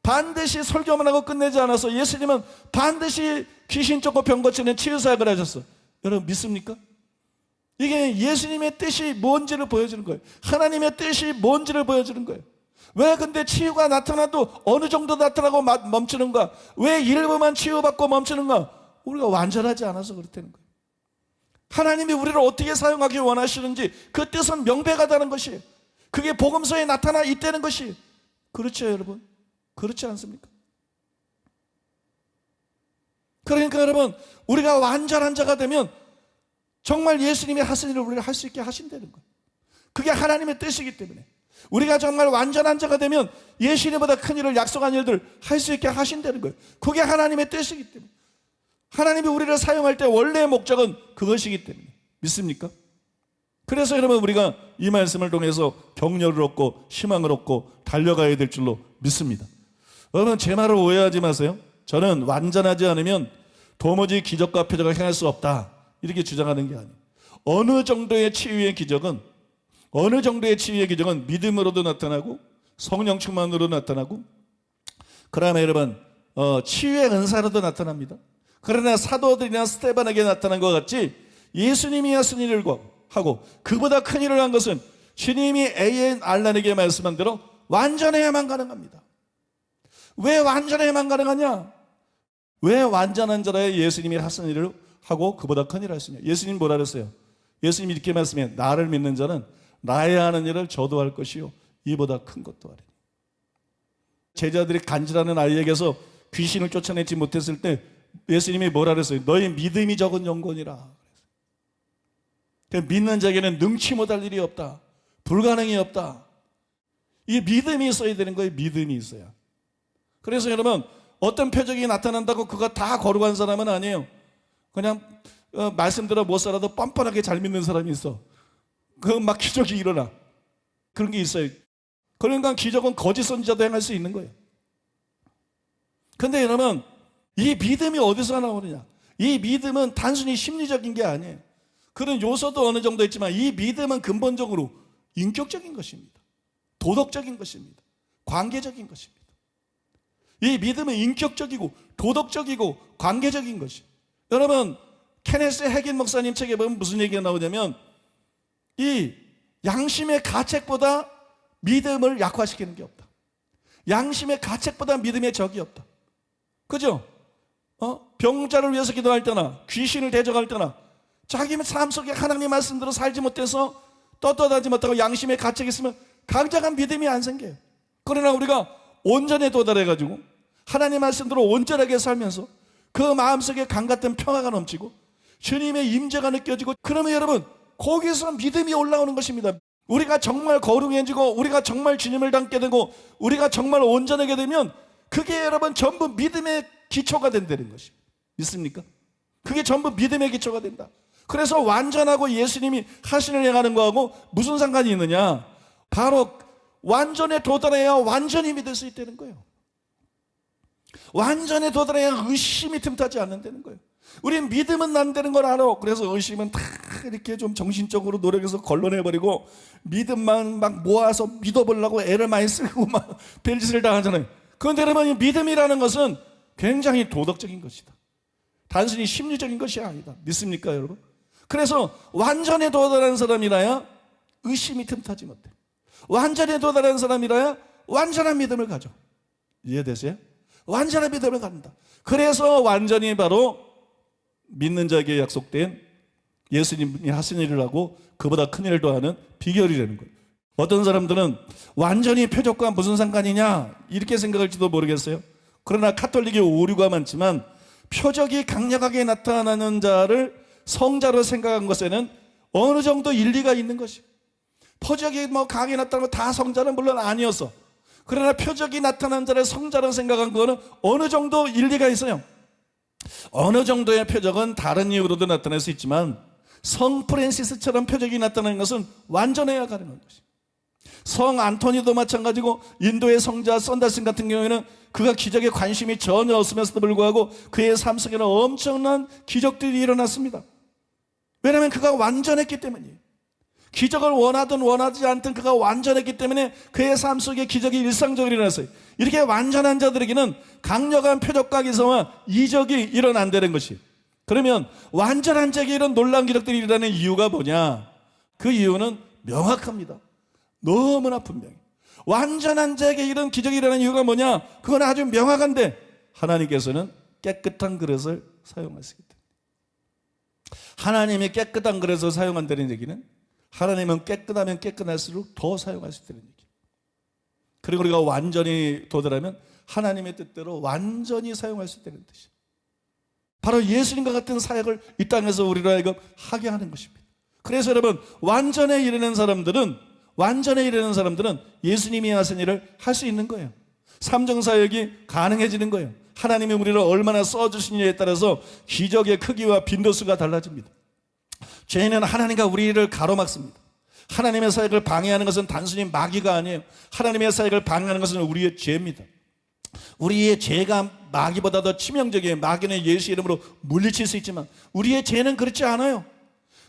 [SPEAKER 1] 반드시 설교만 하고 끝내지 않아서 예수님은 반드시 귀신 쫓고 병 고치는 치유사역을 하셨어. 여러분 믿습니까? 이게 예수님의 뜻이 뭔지를 보여주는 거예요. 하나님의 뜻이 뭔지를 보여주는 거예요. 왜 근데 치유가 나타나도 어느 정도 나타나고 멈추는가? 왜 일부만 치유받고 멈추는가? 우리가 완전하지 않아서 그렇다는 거예요. 하나님이 우리를 어떻게 사용하기 원하시는지 그 뜻은 명백하다는 것이에요. 그게 복음서에 나타나 있다는 것이. 그렇죠 여러분? 그렇지 않습니까? 그러니까 여러분 우리가 완전한 자가 되면 정말 예수님이 하신 일을 우리가 할 수 있게 하신다는 거예요. 그게 하나님의 뜻이기 때문에 우리가 정말 완전한 자가 되면 예수님보다 큰 일을, 약속한 일들 할 수 있게 하신다는 거예요. 그게 하나님의 뜻이기 때문에, 하나님이 우리를 사용할 때 원래의 목적은 그것이기 때문에. 믿습니까? 그래서 여러분 우리가 이 말씀을 통해서 격려를 얻고 희망을 얻고 달려가야 될 줄로 믿습니다. 여러분 제 말을 오해하지 마세요. 저는 완전하지 않으면 도무지 기적과 표적을 행할 수 없다 이렇게 주장하는 게 아니에요. 어느 정도의 치유의 기적은 믿음으로도 나타나고 성령 충만으로 나타나고, 그다음에 여러분 치유의 은사로도 나타납니다. 그러나 사도들이나 스데반에게 나타난 것 같이 예수님이 하신 일을 하고 그보다 큰 일을 한 것은 주님이 알란에게 말씀한 대로 완전해야만 가능합니다. 왜 완전해야만 가능하냐? 왜 완전한 자라야 예수님이 하신 일을 하고 그보다 큰 일을 할 수 있냐? 예수님 뭐라 그랬어요? 예수님이 이렇게 말씀해, 나를 믿는 자는 나의 하는 일을 저도 할 것이요 이보다 큰 것도 하리니. 제자들이 간질하는 아이에게서 귀신을 쫓아내지 못했을 때 예수님이 뭐라 그랬어요? 너의 믿음이 적은 영혼이라. 믿는 자에게는 능치 못할 일이 없다. 불가능이 없다. 이 믿음이 있어야 되는 거예요. 믿음이 있어야. 그래서 여러분 어떤 표적이 나타난다고 그거 다 거룩한 사람은 아니에요. 그냥 말씀대로 못 살아도 뻔뻔하게 잘 믿는 사람이 있어. 그 막 기적이 일어나. 그런 게 있어요. 그러니까 기적은 거짓 선지자도 행할 수 있는 거예요. 근데 여러분 이 믿음이 어디서 나오느냐? 이 믿음은 단순히 심리적인 게 아니에요. 그런 요소도 어느 정도 있지만 이 믿음은 근본적으로 인격적인 것입니다. 도덕적인 것입니다. 관계적인 것입니다. 이 믿음은 인격적이고 도덕적이고 관계적인 것이에요. 여러분 케네스 해긴 목사님 책에 보면 무슨 얘기가 나오냐면 이 양심의 가책보다 믿음을 약화시키는 게 없다. 양심의 가책보다 믿음의 적이 없다. 그죠? 병자를 위해서 기도할 때나 귀신을 대적할 때나 자기 삶 속에 하나님 말씀대로 살지 못해서 떳떳하지 못하고 양심의 가책이 있으면 강력한 믿음이 안 생겨요. 그러나 우리가 온전히 도달해가지고 하나님 말씀대로 온전하게 살면서 그 마음속에 강 같은 평화가 넘치고 주님의 임재가 느껴지고, 그러면 여러분 거기서 믿음이 올라오는 것입니다. 우리가 정말 거룩해지고 우리가 정말 주님을 닮게 되고 우리가 정말 온전하게 되면 그게 여러분 전부 믿음의 기초가 된다는 것이 믿습니까? 그게 전부 믿음의 기초가 된다. 그래서 완전하고 예수님이 하신을 행하는 거하고 무슨 상관이 있느냐? 바로 완전에 도달해야 완전히 믿을 수 있다는 거예요. 완전에 도달해야 의심이 틈타지 않는다는 거예요. 우린 믿음은 안 되는 걸 알아. 그래서 의심은 다 이렇게 좀 정신적으로 노력해서 걸러내버리고 믿음만 막 모아서 믿어보려고 애를 많이 쓰고 막 별짓을 다 하잖아요. 그런데 여러분, 이 믿음이라는 것은 굉장히 도덕적인 것이다. 단순히 심리적인 것이 아니다. 믿습니까 여러분? 그래서 완전에 도달한 사람이라야 의심이 틈타지 못해. 완전에 도달한 사람이라야 완전한 믿음을 가져. 이해되세요? 완전한 믿음을 갖는다. 그래서 완전히 바로 믿는 자에게 약속된 예수님이 하신 일을 하고 그보다 큰 일을 더하는 비결이라는 거예요. 어떤 사람들은 완전히 표적과 무슨 상관이냐 이렇게 생각할지도 모르겠어요. 그러나 카톨릭의 오류가 많지만 표적이 강력하게 나타나는 자를 성자로 생각한 것에는 어느 정도 일리가 있는 것이에요. 표적이 강하게 나타나는 거 다 성자는 물론 아니었어. 그러나 표적이 나타난 자를 성자로 생각한 거는 어느 정도 일리가 있어요. 어느 정도의 표적은 다른 이유로도 나타날 수 있지만 성 프란시스처럼 표적이 나타나는 것은 완전해야 가능한 것이에요. 성 안토니도 마찬가지고 인도의 성자 썬다슨 같은 경우에는 그가 기적에 관심이 전혀 없으면서도 불구하고 그의 삶 속에는 엄청난 기적들이 일어났습니다. 왜냐하면 그가 완전했기 때문이에요. 기적을 원하든 원하지 않든 그가 완전했기 때문에 그의 삶 속에 기적이 일상적으로 일어났어요. 이렇게 완전한 자들에게는 강력한 표적과 기사와 이적이 일어난다는 것이에요. 그러면 완전한 자에게 이런 놀라운 기적들이 일어나는 이유가 뭐냐? 그 이유는 명확합니다. 너무나 분명해. 완전한 자에게 이런 기적이 일어나는 이유가 뭐냐? 그건 아주 명확한데 하나님께서는 깨끗한 그릇을 사용하시기 때문에. 하나님이 깨끗한 그릇을 사용한다는 얘기는 하나님은 깨끗하면 깨끗할수록 더 사용할 수 있다는 얘기예요. 그리고 우리가 완전히 도달하면 하나님의 뜻대로 완전히 사용할 수 있다는 뜻이에요. 바로 예수님과 같은 사역을 이 땅에서 우리로 하여금 하게 하는 것입니다. 그래서 여러분, 완전에 이르는 사람들은 예수님이 하신 일을 할 수 있는 거예요. 삼정사역이 가능해지는 거예요. 하나님이 우리를 얼마나 써주시느냐에 따라서 기적의 크기와 빈도수가 달라집니다. 죄는 하나님과 우리를 가로막습니다. 하나님의 사역을 방해하는 것은 단순히 마귀가 아니에요. 하나님의 사역을 방해하는 것은 우리의 죄입니다. 우리의 죄가 마귀보다 더 치명적이에요. 마귀는 예수 이름으로 물리칠 수 있지만 우리의 죄는 그렇지 않아요.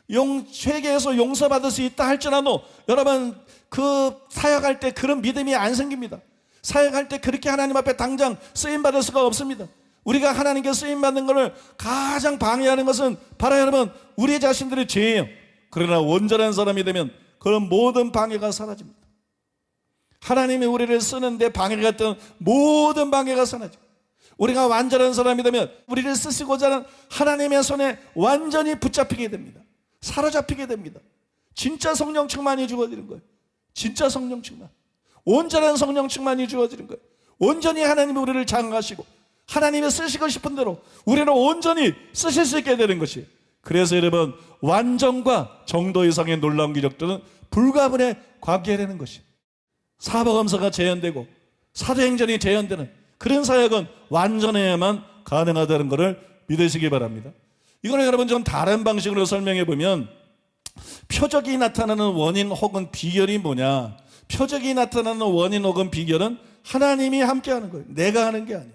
[SPEAKER 1] 회개해서 용서받을 수 있다 할지라도 여러분, 그 사역할 때 그런 믿음이 안 생깁니다. 사역할 때 그렇게 하나님 앞에 당장 쓰임받을 수가 없습니다. 우리가 하나님께 쓰임받는 것을 가장 방해하는 것은 바로 여러분, 우리 자신들의 죄예요. 그러나 온전한 사람이 되면 그런 모든 방해가 사라집니다. 하나님이 우리를 쓰는데 방해가 됐던 모든 방해가 사라집니다. 우리가 완전한 사람이 되면 우리를 쓰시고자 하는 하나님의 손에 완전히 붙잡히게 됩니다. 사로잡히게 됩니다. 진짜 성령 충만이 주어지는 거예요. 진짜 성령 충만, 온전한 성령 충만이 주어지는 거예요. 온전히 하나님이 우리를 장악하시고 하나님이 쓰시고 싶은 대로 우리를 온전히 쓰실 수 있게 되는 것이에요. 그래서 여러분, 완전과 정도 이상의 놀라운 기적들은 불가분에 관계되는 것이에요. 사복음서가 재현되고 사도행전이 재현되는 그런 사역은 완전해야만 가능하다는 것을 믿으시기 바랍니다. 이거는 여러분 좀 다른 방식으로 설명해 보면, 표적이 나타나는 원인 혹은 비결이 뭐냐? 표적이 나타나는 원인 혹은 비결은 하나님이 함께하는 거예요. 내가 하는 게 아니에요.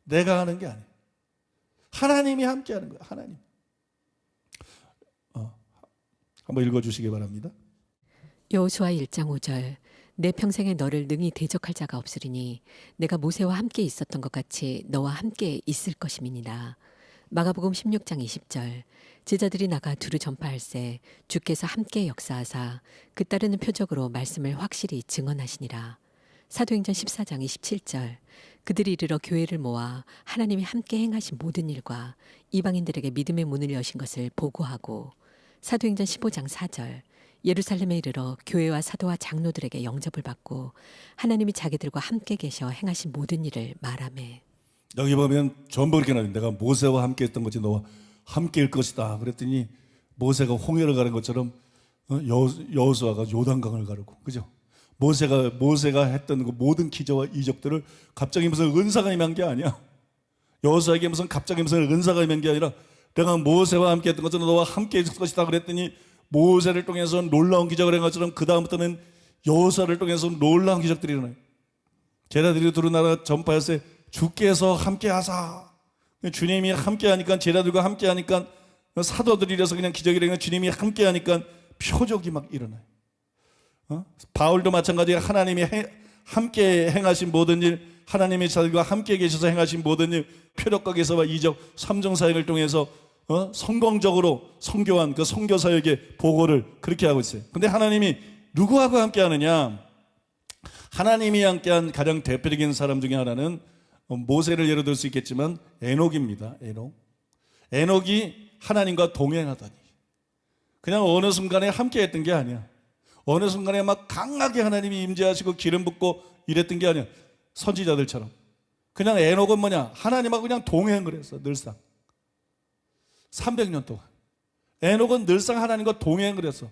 [SPEAKER 1] 내가 하는 게 아니에요. 하나님이 함께하는 거예요. 하나님. 한번 읽어주시기 바랍니다.
[SPEAKER 3] 여호수아 1장 5절. 내 평생에 너를 능히 대적할 자가 없으리니 내가 모세와 함께 있었던 것 같이 너와 함께 있을 것임이니라. 마가복음 16장 20절. 제자들이 나가 두루 전파할세 주께서 함께 역사하사 그 따르는 표적으로 말씀을 확실히 증언하시니라. 사도행전 14장 27절. 그들이 이르러 교회를 모아 하나님이 함께 행하신 모든 일과 이방인들에게 믿음의 문을 여신 것을 보고하고. 사도행전 15장 4절. 예루살렘에 이르러 교회와 사도와 장로들에게 영접을 받고 하나님이 자기들과 함께 계셔 행하신 모든 일을 말하매.
[SPEAKER 1] 여기 보면 전부 그렇게 나와요. 내가 모세와 함께 했던 것이 너와 함께일 것이다. 그랬더니 모세가 홍해를 가는 것처럼 여호수아가 요단강을 가르고, 그죠? 모세가 했던 그 모든 기적과 이적들을 갑자기 무슨 은사가 임한 게 아니야. 여호수아에게 무슨 갑자기 무슨 은사가 임한 게 아니라 내가 모세와 함께 했던 것처럼 너와 함께 있을 것이다 그랬더니 모세를 통해서 놀라운 기적을 한 것처럼 그 다음부터는 여호수아를 통해서 놀라운 기적들이 일어나요. 제자들이 두루 나라 전파했을 때 주께서 함께 하사. 주님이 함께 하니까, 제자들과 함께 하니까, 사도들이라서 그냥 기적이 일어나니까 주님이 함께 하니까 표적이 막 일어나요. 바울도 마찬가지로 하나님이 함께 행하신 모든 일, 하나님의 자들과 함께 계셔서 행하신 모든 일, 표적과 기사와 이적, 삼종 사역을 통해서 성공적으로 선교한 그 선교 사역의 보고를 그렇게 하고 있어요. 근데 하나님이 누구하고 함께 하느냐? 하나님이 함께한 가장 대표적인 사람 중에 하나는 모세를 예로 들 수 있겠지만 에녹입니다. 에녹이 하나님과 동행하다니, 그냥 어느 순간에 함께 했던 게 아니야. 어느 순간에 막 강하게 하나님이 임재하시고 기름 붓고 이랬던 게 아니야. 선지자들처럼. 그냥 에녹은 뭐냐? 하나님하고 그냥 동행을 했어. 늘상 300년 동안 에녹은 늘상 하나님과 동행을 했어.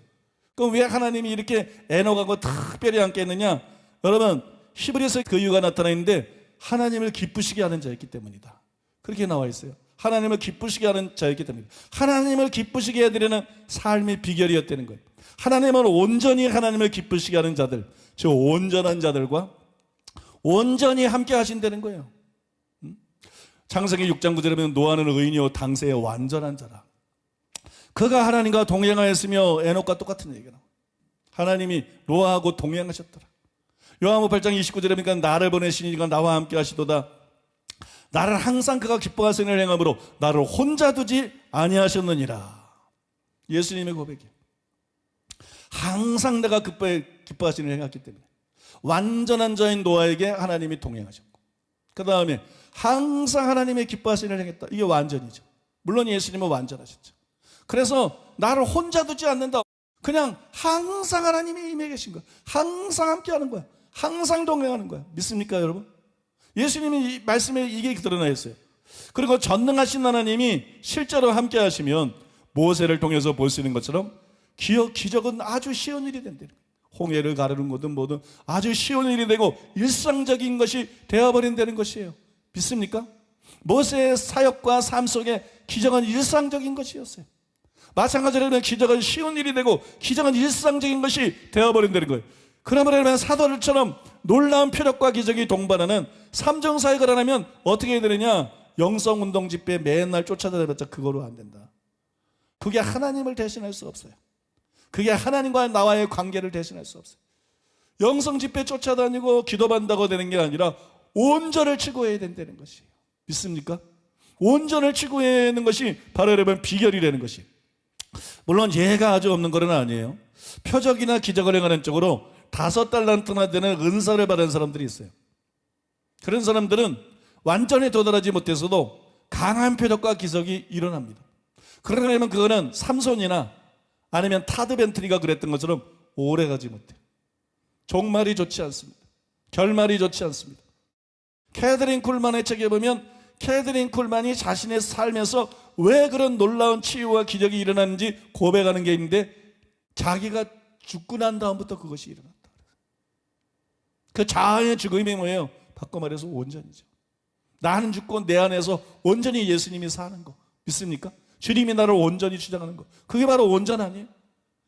[SPEAKER 1] 그럼 왜 하나님이 이렇게 에녹하고 특별히 함께 했느냐? 여러분, 히브리서 그 이유가 나타나 있는데 하나님을 기쁘시게 하는 자였기 때문이다. 그렇게 나와 있어요. 하나님을 기쁘시게 하는 자였기 때문이다. 하나님을 기쁘시게 해드리는 삶의 비결이었다는 거예요. 하나님은 온전히 하나님을 기쁘시게 하는 자들, 즉 온전한 자들과 온전히 함께 하신다는 거예요. 창세기 6장 9절에 보면 노아는 의인이요 당세의 완전한 자라. 그가 하나님과 동행하였으며 에녹과 똑같은 얘기가 나와요. 하나님이 노아하고 동행하셨더라. 요한복음 8장 29절에 보니까 나를 보내시니 이가 나와 함께 하시도다. 나를 항상 그가 기뻐하시는 일을 행함으로 나를 혼자 두지 아니하셨느니라. 예수님의 고백이에요. 항상 내가 기뻐하시는 일을 행했기 때문에 완전한 자인 노아에게 하나님이 동행하셨고, 그 다음에 항상 하나님의 기뻐하시는 일을 행했다. 이게 완전이죠. 물론 예수님은 완전하셨죠. 그래서 나를 혼자 두지 않는다. 그냥 항상 하나님이 임해 계신 거야. 항상 함께 하는 거야. 항상 동행하는 거야. 믿습니까 여러분? 예수님이 이 말씀에 이게 드러나 있어요. 그리고 전능하신 하나님이 실제로 함께 하시면 모세를 통해서 볼 수 있는 것처럼 기적은 아주 쉬운 일이 된다는 거예요. 홍해를 가르는 것은 뭐든 아주 쉬운 일이 되고 일상적인 것이 되어버린다는 것이에요. 믿습니까? 모세의 사역과 삶 속에 기적은 일상적인 것이었어요. 마찬가지로 기적은 쉬운 일이 되고 기적은 일상적인 것이 되어버린다는 거예요. 그러면 사도들처럼 놀라운 표적과 기적이 동반하는 삼종 사역을 안 하면 어떻게 해야 되느냐? 영성운동 집회 맨날 쫓아다녀봤자 그거로 안 된다. 그게 하나님을 대신할 수 없어요. 그게 하나님과 나와의 관계를 대신할 수 없어요. 영성 집회 쫓아다니고 기도받는다고 되는 게 아니라 온전을 추구해야 된다는 것이에요. 믿습니까? 온전을 추구하는 것이 바로 여러분 비결이라는 것이에요. 물론 예가 아주 없는 건 아니에요. 표적이나 기적을 행하는 쪽으로 5달란트나 되는 은사를 받은 사람들이 있어요. 그런 사람들은 완전히 도달하지 못해서도 강한 표적과 기적이 일어납니다. 그러려면 그거는 삼손이나 아니면 타드 벤트리가 그랬던 것처럼 오래 가지 못해요. 종말이 좋지 않습니다. 결말이 좋지 않습니다. 캐드린 쿨만의 책에 보면 캐드린 쿨만이 자신의 삶에서 왜 그런 놀라운 치유와 기적이 일어나는지 고백하는 게 있는데 자기가 죽고 난 다음부터 그것이 일어났다. 그 자아의 죽음이 뭐예요? 바꿔 말해서 온전이죠. 나는 죽고 내 안에서 온전히 예수님이 사는 거 믿습니까? 주님이 나를 온전히 주장하는 거, 그게 바로 온전 아니에요?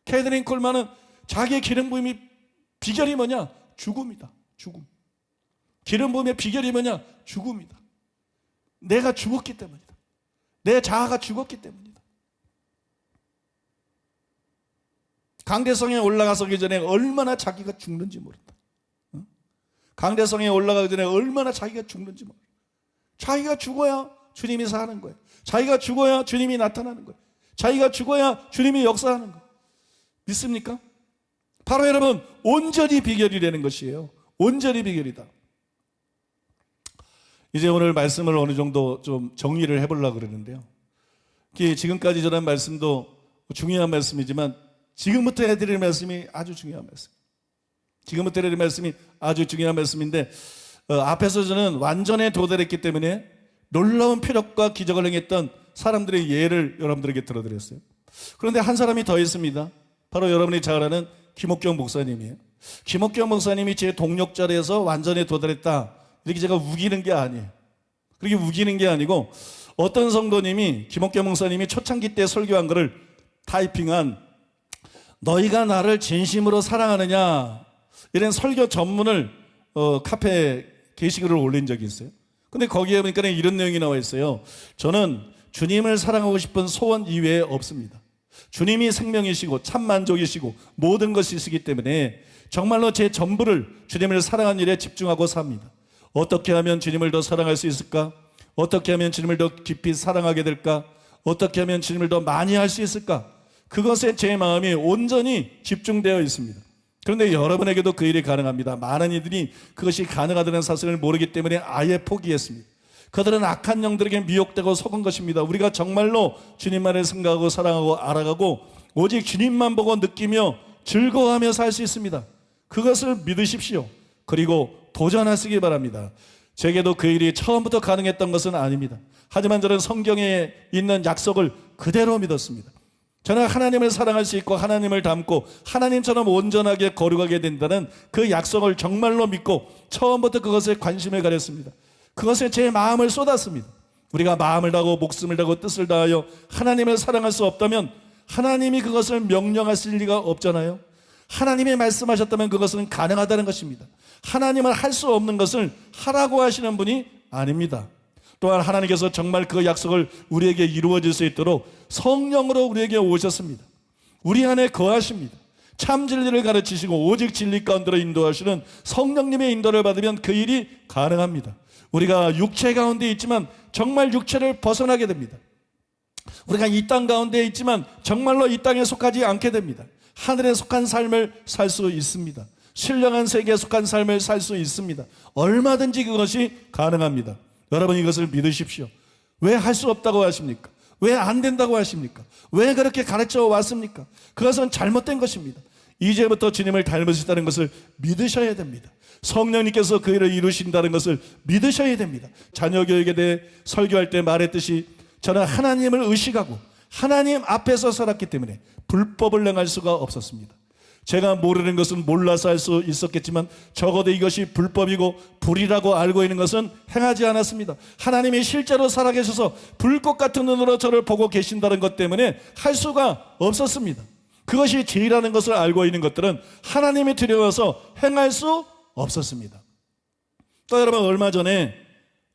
[SPEAKER 1] 캐드린 콜만은 자기의 기름 부음이 비결이 뭐냐? 죽음이다. 죽음. 기름 부음의 비결이 뭐냐? 죽음이다. 내가 죽었기 때문이다. 내 자아가 죽었기 때문이다. 강대성에 올라가기 전에 얼마나 자기가 죽는지 모른다. 강대성에 올라가기 전에 얼마나 자기가 죽는지 모른다. 자기가 죽어야 주님이 사는 거예요. 자기가 죽어야 주님이 나타나는 거예요. 자기가 죽어야 주님이 역사하는 거예요. 믿습니까? 바로 여러분 온전히 비결이라는 것이에요. 온전히 비결이다. 이제 오늘 말씀을 어느 정도 좀 정리를 해보려고 그러는데요. 지금까지 전한 말씀도 중요한 말씀이지만 지금부터 해드릴 말씀이 아주 중요한 말씀. 지금부터 해드릴 말씀이 아주 중요한 말씀인데 앞에서 저는 완전에 도달했기 때문에 놀라운 표적과 기적을 행했던 사람들의 예를 여러분들에게 들어드렸어요. 그런데 한 사람이 더 있습니다. 바로 여러분이 잘 아는 김옥경 목사님이에요. 김옥경 목사님이 제 동력자리에서 완전에 도달했다, 이렇게 제가 우기는 게 아니에요. 그렇게 우기는 게 아니고 어떤 성도님이 김옥경 목사님이 초창기 때 설교한 거를 타이핑한 너희가 나를 진심으로 사랑하느냐, 이런 설교 전문을 카페에 게시글을 올린 적이 있어요. 근데 거기에 보니까 이런 내용이 나와 있어요. 저는 주님을 사랑하고 싶은 소원 이외에 없습니다. 주님이 생명이시고 참 만족이시고 모든 것이시기 때문에 정말로 제 전부를 주님을 사랑하는 일에 집중하고 삽니다. 어떻게 하면 주님을 더 사랑할 수 있을까? 어떻게 하면 주님을 더 깊이 사랑하게 될까? 어떻게 하면 주님을 더 많이 할 수 있을까? 그것에 제 마음이 온전히 집중되어 있습니다. 그런데 여러분에게도 그 일이 가능합니다. 많은 이들이 그것이 가능하다는 사실을 모르기 때문에 아예 포기했습니다. 그들은 악한 영들에게 미혹되고 속은 것입니다. 우리가 정말로 주님만을 생각하고 사랑하고 알아가고 오직 주님만 보고 느끼며 즐거워하며 살 수 있습니다. 그것을 믿으십시오. 그리고 도전하시기 바랍니다. 제게도 그 일이 처음부터 가능했던 것은 아닙니다. 하지만 저는 성경에 있는 약속을 그대로 믿었습니다. 저는 하나님을 사랑할 수 있고 하나님을 닮고 하나님처럼 온전하게 거룩하게 된다는 그 약속을 정말로 믿고 처음부터 그것에 관심을 가졌습니다. 그것에 제 마음을 쏟았습니다. 우리가 마음을 다하고 목숨을 다하고 뜻을 다하여 하나님을 사랑할 수 없다면 하나님이 그것을 명령하실 리가 없잖아요. 하나님이 말씀하셨다면 그것은 가능하다는 것입니다. 하나님은 할 수 없는 것을 하라고 하시는 분이 아닙니다. 또한 하나님께서 정말 그 약속을 우리에게 이루어질 수 있도록 성령으로 우리에게 오셨습니다. 우리 안에 거하십니다. 참 진리를 가르치시고 오직 진리 가운데로 인도하시는 성령님의 인도를 받으면 그 일이 가능합니다. 우리가 육체 가운데 있지만 정말 육체를 벗어나게 됩니다. 우리가 이 땅 가운데 있지만 정말로 이 땅에 속하지 않게 됩니다. 하늘에 속한 삶을 살 수 있습니다. 신령한 세계에 속한 삶을 살 수 있습니다. 얼마든지 그것이 가능합니다. 여러분 이것을 믿으십시오. 왜 할 수 없다고 하십니까? 왜 안 된다고 하십니까? 왜 그렇게 가르쳐 왔습니까? 그것은 잘못된 것입니다. 이제부터 주님을 닮으시다는 것을 믿으셔야 됩니다. 성령님께서 그 일을 이루신다는 것을 믿으셔야 됩니다. 자녀 교육에 대해 설교할 때 말했듯이 저는 하나님을 의식하고 하나님 앞에서 살았기 때문에 불법을 행할 수가 없었습니다. 제가 모르는 것은 몰라서 할 수 있었겠지만 적어도 이것이 불법이고 불이라고 알고 있는 것은 행하지 않았습니다. 하나님이 실제로 살아계셔서 불꽃 같은 눈으로 저를 보고 계신다는 것 때문에 할 수가 없었습니다. 그것이 죄라는 것을 알고 있는 것들은 하나님이 두려워서 행할 수 없었습니다. 또 여러분 얼마 전에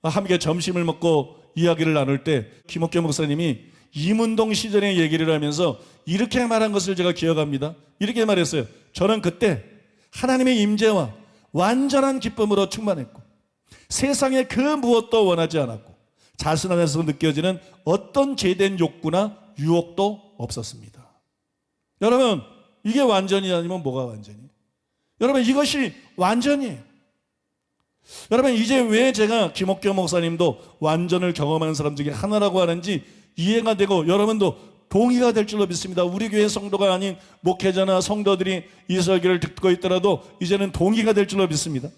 [SPEAKER 1] 함께 점심을 먹고 이야기를 나눌 때 김옥경 목사님이 이문동 시절의 얘기를 하면서 이렇게 말한 것을 제가 기억합니다. 이렇게 말했어요. 저는 그때 하나님의 임재와 완전한 기쁨으로 충만했고 세상에 그 무엇도 원하지 않았고 자신 안에서 느껴지는 어떤 죄된 욕구나 유혹도 없었습니다. 여러분 이게 완전이 아니면 뭐가 완전이에요? 여러분 이것이 완전이에요. 여러분 이제 왜 제가 김옥경 목사님도 완전을 경험하는 사람 중에 하나라고 하는지 이해가 되고 여러분도 동의가 될 줄로 믿습니다. 우리 교회 성도가 아닌 목회자나 성도들이 이 설교를 듣고 있더라도 이제는 동의가 될 줄로 믿습니다.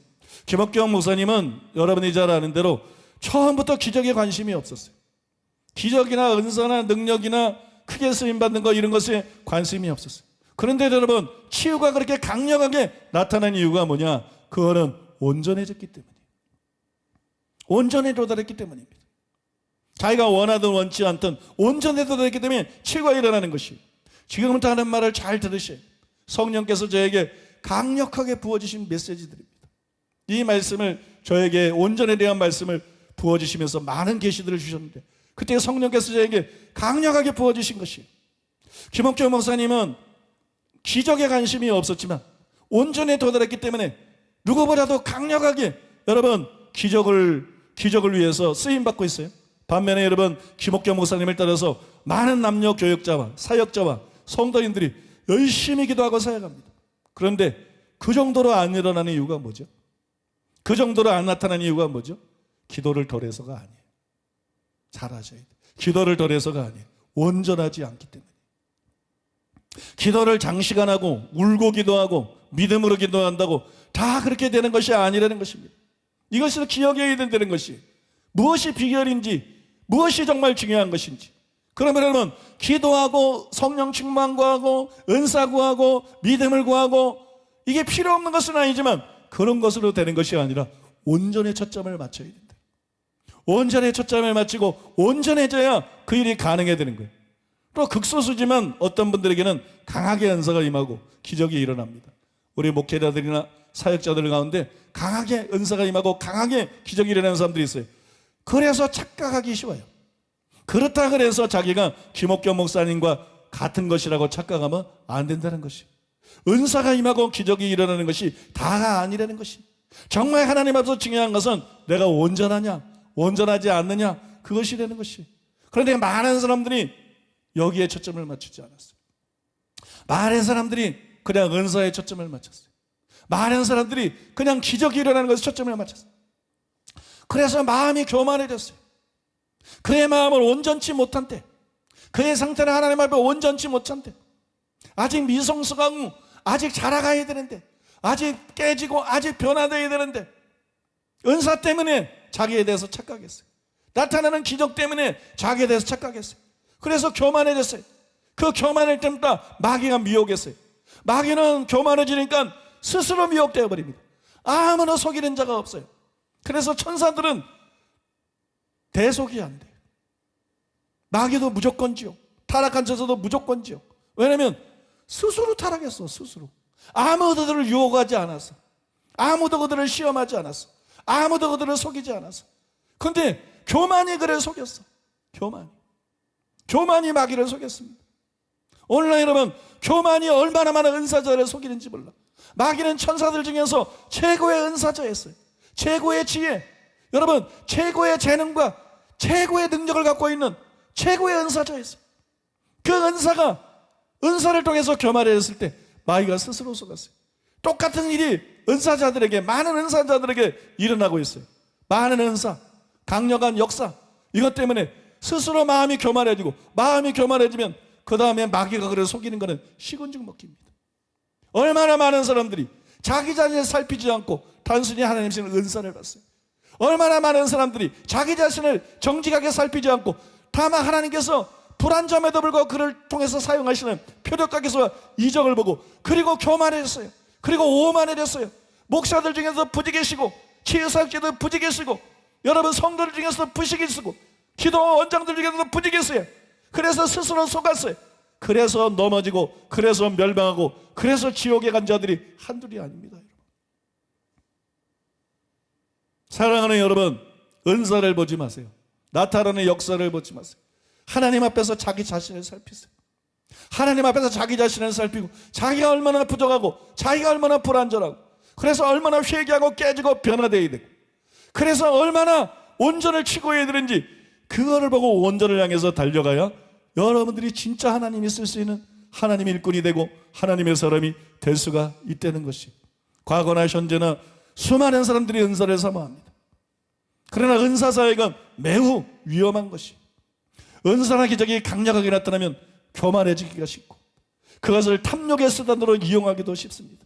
[SPEAKER 1] 김옥경 목사님은 여러분이 잘 아는 대로 처음부터 기적에 관심이 없었어요. 기적이나 은사나 능력이나 크게 쓰임받는 거 이런 것에 관심이 없었어요. 그런데 여러분 치유가 그렇게 강력하게 나타난 이유가 뭐냐? 그거는 온전해졌기 때문이에요. 온전에 도달했기 때문입니다. 자기가 원하든 원치 않든 온전에 도달했기 때문에 치유가 일어나는 것이에요. 지금부터 하는 말을 잘 들으셔야 돼요. 성령께서 저에게 강력하게 부어주신 메시지들입니다. 이 말씀을 저에게 온전에 대한 말씀을 부어주시면서 많은 계시들을 주셨는데 그때 성령께서 저에게 강력하게 부어주신 것이에요. 김옥경 목사님은 기적에 관심이 없었지만 온전에 도달했기 때문에 누구보다도 강력하게 여러분 기적을 위해서 쓰임받고 있어요. 반면에 여러분 김옥경 목사님을 따라서 많은 남녀 교역자와 사역자와 성도인들이 열심히 기도하고 사역합니다. 그런데 그 정도로 안 일어나는 이유가 뭐죠? 그 정도로 안 나타나는 이유가 뭐죠? 기도를 덜 해서가 아니에요. 잘 아셔야 돼요. 기도를 덜 해서가 아니에요. 온전하지 않기 때문에. 기도를 장시간하고 울고 기도하고 믿음으로 기도한다고 다 그렇게 되는 것이 아니라는 것입니다. 이것을 기억해야 된다는 것이 무엇이 비결인지, 무엇이 정말 중요한 것인지. 그러면 기도하고 성령 충만 구하고 은사 구하고 믿음을 구하고 이게 필요 없는 것은 아니지만 그런 것으로 되는 것이 아니라 온전히 초점을 맞춰야 된다. 온전히 초점을 맞추고 온전해져야 그 일이 가능해야 되는 거예요. 또 극소수지만 어떤 분들에게는 강하게 은사가 임하고 기적이 일어납니다. 우리 목회자들이나 사역자들 가운데 강하게 은사가 임하고 강하게 기적이 일어나는 사람들이 있어요. 그래서 착각하기 쉬워요. 그렇다 그래서 자기가 김옥경 목사님과 같은 것이라고 착각하면 안 된다는 것이. 은사가 임하고 기적이 일어나는 것이 다가 아니라는 것이. 정말 하나님 앞에서 중요한 것은 내가 온전하냐 온전하지 않느냐 그것이 되는 것이. 그런데 많은 사람들이 여기에 초점을 맞추지 않았어요. 많은 사람들이 그냥 은사에 초점을 맞췄어요. 많은 사람들이 그냥 기적이 일어나는 것에 초점을 맞췄어요. 그래서 마음이 교만해졌어요. 그의 마음을 온전치 못한 때, 그의 상태는 하나님 앞에 온전치 못한 때, 아직 미성숙하고 아직 자라가야 되는데, 아직 깨지고 아직 변화되어야 되는데, 은사 때문에 자기에 대해서 착각했어요. 나타나는 기적 때문에 자기에 대해서 착각했어요. 그래서 교만해졌어요. 그 교만할 때마다 마귀가 미혹했어요. 마귀는 교만해지니까 스스로 미혹되어 버립니다. 아무나 속이는 자가 없어요. 그래서 천사들은 대속이 안 돼요. 마귀도 무조건 지옥, 타락한 천사도 무조건 지옥. 왜냐하면 스스로 타락했어. 스스로 아무도 그들을 유혹하지 않았어. 아무도 그들을 시험하지 않았어. 아무도 그들을 속이지 않았어. 그런데 교만이 그를 속였어. 교만이 마귀를 속였습니다. 오늘날 여러분, 교만이 얼마나 많은 은사자를 속이는지 몰라. 마귀는 천사들 중에서 최고의 은사자였어요. 최고의 지혜, 여러분 최고의 재능과 최고의 능력을 갖고 있는 최고의 은사자였어요. 그 은사를 통해서 교만해졌을 때 마귀가 스스로 속았어요. 똑같은 일이 은사자들에게, 많은 은사자들에게 일어나고 있어요. 많은 은사, 강력한 역사, 이것 때문에 스스로 마음이 교만해지고, 마음이 교만해지면 그 다음에 마귀가 그를 속이는 것은 식은죽 먹기입니다. 얼마나 많은 사람들이 자기 자신을 살피지 않고 단순히 하나님 주시는 은사를 받았어요. 얼마나 많은 사람들이 자기 자신을 정직하게 살피지 않고 다만 하나님께서 불안점에도 불구하고 그를 통해서 사용하시는 표적각에서 이적을 보고, 그리고 교만해졌어요. 그리고 오만해졌어요. 목사들 중에서 부지계시고, 치유사역자도 부지계시고, 여러분 성도들 중에서 부지계시고, 기도 원장들 중에서도 부지계시어요. 그래서 스스로 속았어요. 그래서 넘어지고, 그래서 멸망하고, 그래서 지옥에 간 자들이 한둘이 아닙니다. 여러분. 사랑하는 여러분, 은사를 보지 마세요. 나타나는 역사를 보지 마세요. 하나님 앞에서 자기 자신을 살피세요. 하나님 앞에서 자기 자신을 살피고, 자기가 얼마나 부족하고, 자기가 얼마나 불완전하고, 그래서 얼마나 회개하고 깨지고 변화되어야 되고, 그래서 얼마나 온전을 취고해야 되는지 그거를 보고 온전을 향해서 달려가야 여러분들이 진짜 하나님이 쓸 수 있는 하나님의 일꾼이 되고 하나님의 사람이 될 수가 있다는 것이. 과거나 현재나 수많은 사람들이 은사를 사모합니다. 그러나 은사 사역은 매우 위험한 것이, 은사나 기적이 강력하게 나타나면 교만해지기가 쉽고, 그것을 탐욕의 수단으로 이용하기도 쉽습니다.